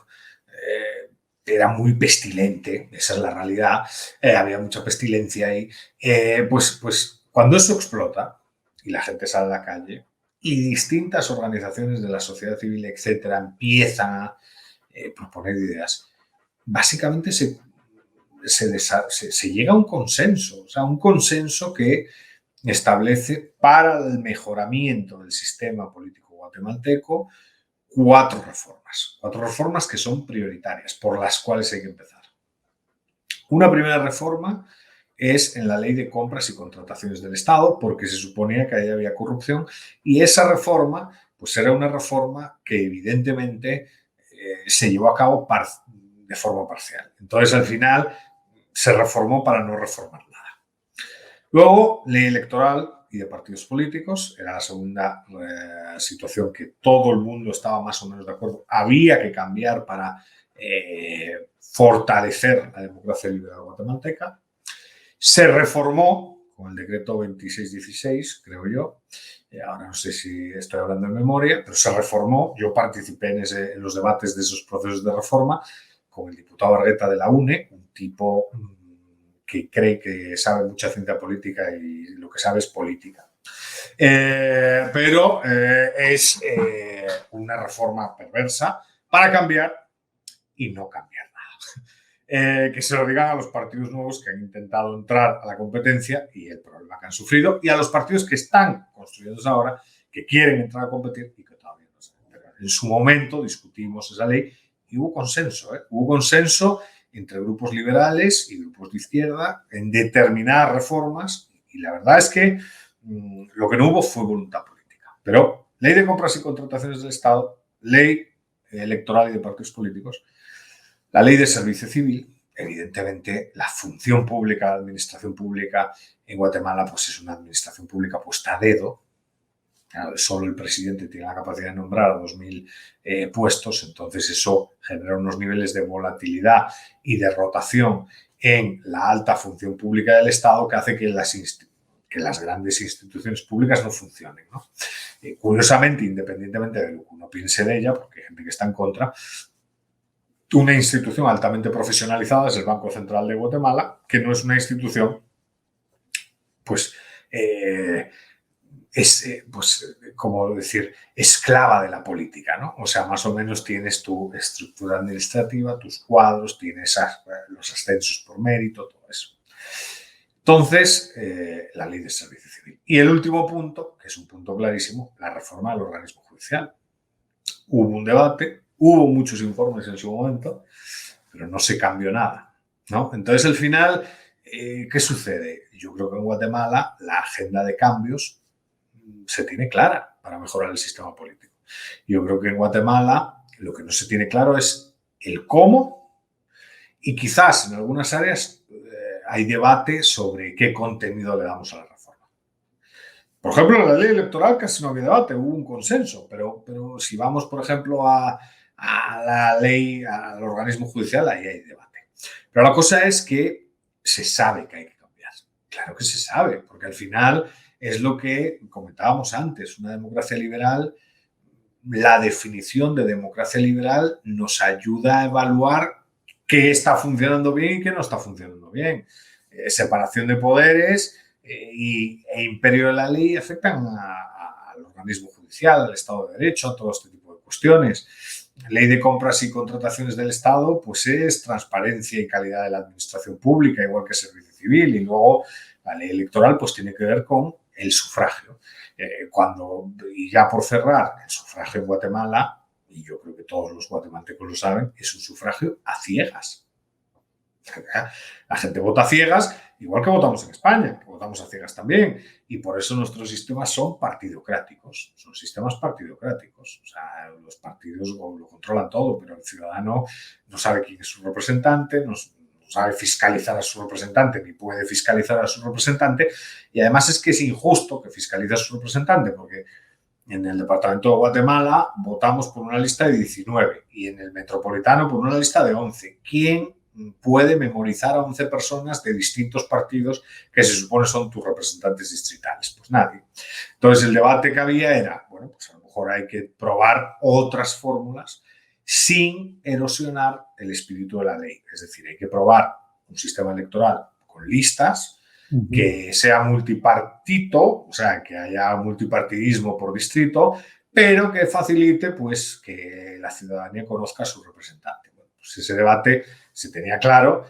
era muy pestilente, esa es la realidad. Había mucha pestilencia ahí. Pues cuando eso explota, y la gente sale a la calle y distintas organizaciones de la sociedad civil, etcétera, empiezan a proponer ideas. Básicamente se llega a un consenso, o sea, un consenso que establece para el mejoramiento del sistema político guatemalteco 4 reformas que son prioritarias, por las cuales hay que empezar. Una primera reforma es en la ley de compras y contrataciones del Estado, porque se suponía que ahí había corrupción, y esa reforma pues era una reforma que evidentemente se llevó a cabo de forma parcial. Entonces, al final, se reformó para no reformar nada. Luego, ley electoral, y de partidos políticos. Era la segunda situación que todo el mundo estaba más o menos de acuerdo. Había que cambiar para fortalecer la democracia liberal guatemalteca. Se reformó con el decreto 2616, creo yo. Ahora no sé si estoy hablando de memoria, pero se reformó. Yo participé en los debates de esos procesos de reforma con el diputado Argueta de la UNE, un tipo que cree que sabe mucha ciencia política y lo que sabe es política. Pero es una reforma perversa para cambiar y no cambiar nada. Que se lo digan a los partidos nuevos que han intentado entrar a la competencia y el problema que han sufrido, y a los partidos que están construyéndose ahora, que quieren entrar a competir y que todavía no se han enterado. En su momento discutimos esa ley y hubo consenso, Hubo consenso entre grupos liberales y grupos de izquierda en determinadas reformas, y la verdad es que lo que no hubo fue voluntad política. Pero ley de compras y contrataciones del Estado, ley electoral y de partidos políticos, la ley de servicio civil, evidentemente la función pública, la administración pública en Guatemala pues es una administración pública puesta a dedo. Solo el presidente tiene la capacidad de nombrar a 2.000 puestos, entonces eso genera unos niveles de volatilidad y de rotación en la alta función pública del Estado que hace que las grandes instituciones públicas no funcionen, ¿no? Curiosamente, independientemente de lo que uno piense de ella, porque hay gente que está en contra, una institución altamente profesionalizada es el Banco Central de Guatemala, que no es una institución, pues, como decir, esclava de la política, ¿no? O sea, más o menos tienes tu estructura administrativa, tus cuadros, tienes los ascensos por mérito, todo eso. Entonces, la ley de servicio civil. Y el último punto, que es un punto clarísimo, la reforma del organismo judicial. Hubo un debate, hubo muchos informes en su momento, pero no se cambió nada, ¿no? Entonces, al final, ¿qué sucede? Yo creo que en Guatemala la agenda de cambios se tiene clara para mejorar el sistema político. Yo creo que en Guatemala lo que no se tiene claro es el cómo, y quizás en algunas áreas hay debate sobre qué contenido le damos a la reforma. Por ejemplo, en la ley electoral casi no había debate, hubo un consenso, pero si vamos, por ejemplo, a la ley, al organismo judicial, ahí hay debate. Pero la cosa es que se sabe que hay que cambiar. Claro que se sabe, porque al final es lo que comentábamos antes, una democracia liberal. La definición de democracia liberal nos ayuda a evaluar qué está funcionando bien y qué no está funcionando bien. Separación de poderes e imperio de la ley afectan al organismo judicial, al Estado de Derecho, a todo este tipo de cuestiones. Ley de compras y contrataciones del Estado, pues es transparencia y calidad de la administración pública, igual que servicio civil. Y luego la ley electoral pues tiene que ver con el sufragio. Y ya por cerrar, el sufragio en Guatemala, y yo creo que todos los guatemaltecos lo saben, es un sufragio a ciegas. La gente vota a ciegas, igual que votamos en España, que votamos a ciegas también, y por eso nuestros sistemas son partidocráticos, son sistemas partidocráticos. O sea, los partidos lo controlan todo, pero el ciudadano no sabe quién es su representante, no sabe fiscalizar a su representante, ni puede fiscalizar a su representante, y además es que es injusto que fiscalice a su representante, porque en el departamento de Guatemala votamos por una lista de 19 y en el metropolitano por una lista de 11. ¿Quién puede memorizar a 11 personas de distintos partidos que se supone son tus representantes distritales? Pues nadie. Entonces el debate que había era, bueno, pues a lo mejor hay que probar otras fórmulas sin erosionar el espíritu de la ley. Es decir, hay que probar un sistema electoral con listas, que sea multipartito, o sea, que haya multipartidismo por distrito, pero que facilite pues, que la ciudadanía conozca a su representante. Bueno, pues ese debate se tenía claro,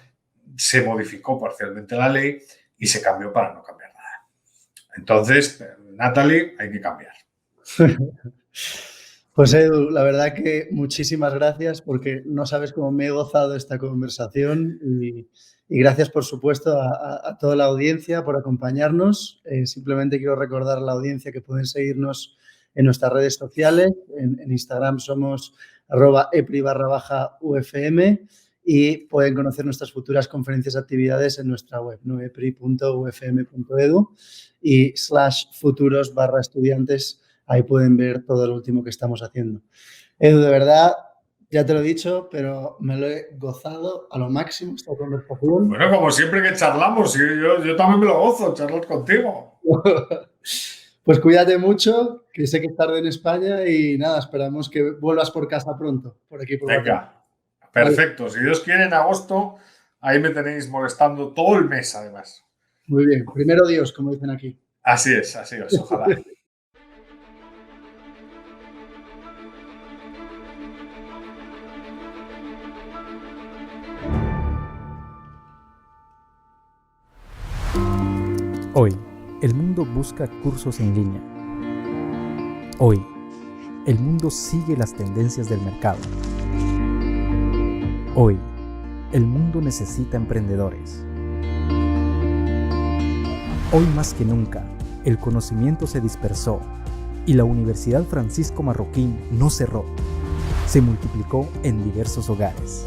se modificó parcialmente la ley y se cambió para no cambiar nada. Entonces, Natalie, hay que cambiar. Pues Edu, la verdad que muchísimas gracias porque no sabes cómo me he gozado esta conversación y gracias, por supuesto, a toda la audiencia por acompañarnos. Simplemente quiero recordar a la audiencia que pueden seguirnos en nuestras redes sociales. En Instagram somos @epri_ufm y pueden conocer nuestras futuras conferencias y actividades en nuestra web, nuepri.ufm.edu y /futuros/estudiantes. Ahí pueden ver todo lo último que estamos haciendo. Edu, de verdad, ya te lo he dicho, pero me lo he gozado a lo máximo esta conversación. Bueno, como siempre que charlamos, yo también me lo gozo, charlar contigo. Pues cuídate mucho, que sé que es tarde en España y nada, esperamos que vuelvas por casa pronto, por aquí por Venga, perfecto. Si Dios quiere, en agosto, ahí me tenéis molestando todo el mes, además. Muy bien, primero Dios, como dicen aquí. Así es, ojalá. Hoy, el mundo busca cursos en línea. Hoy, el mundo sigue las tendencias del mercado. Hoy, el mundo necesita emprendedores. Hoy más que nunca, el conocimiento se dispersó y la Universidad Francisco Marroquín no cerró. Se multiplicó en diversos hogares.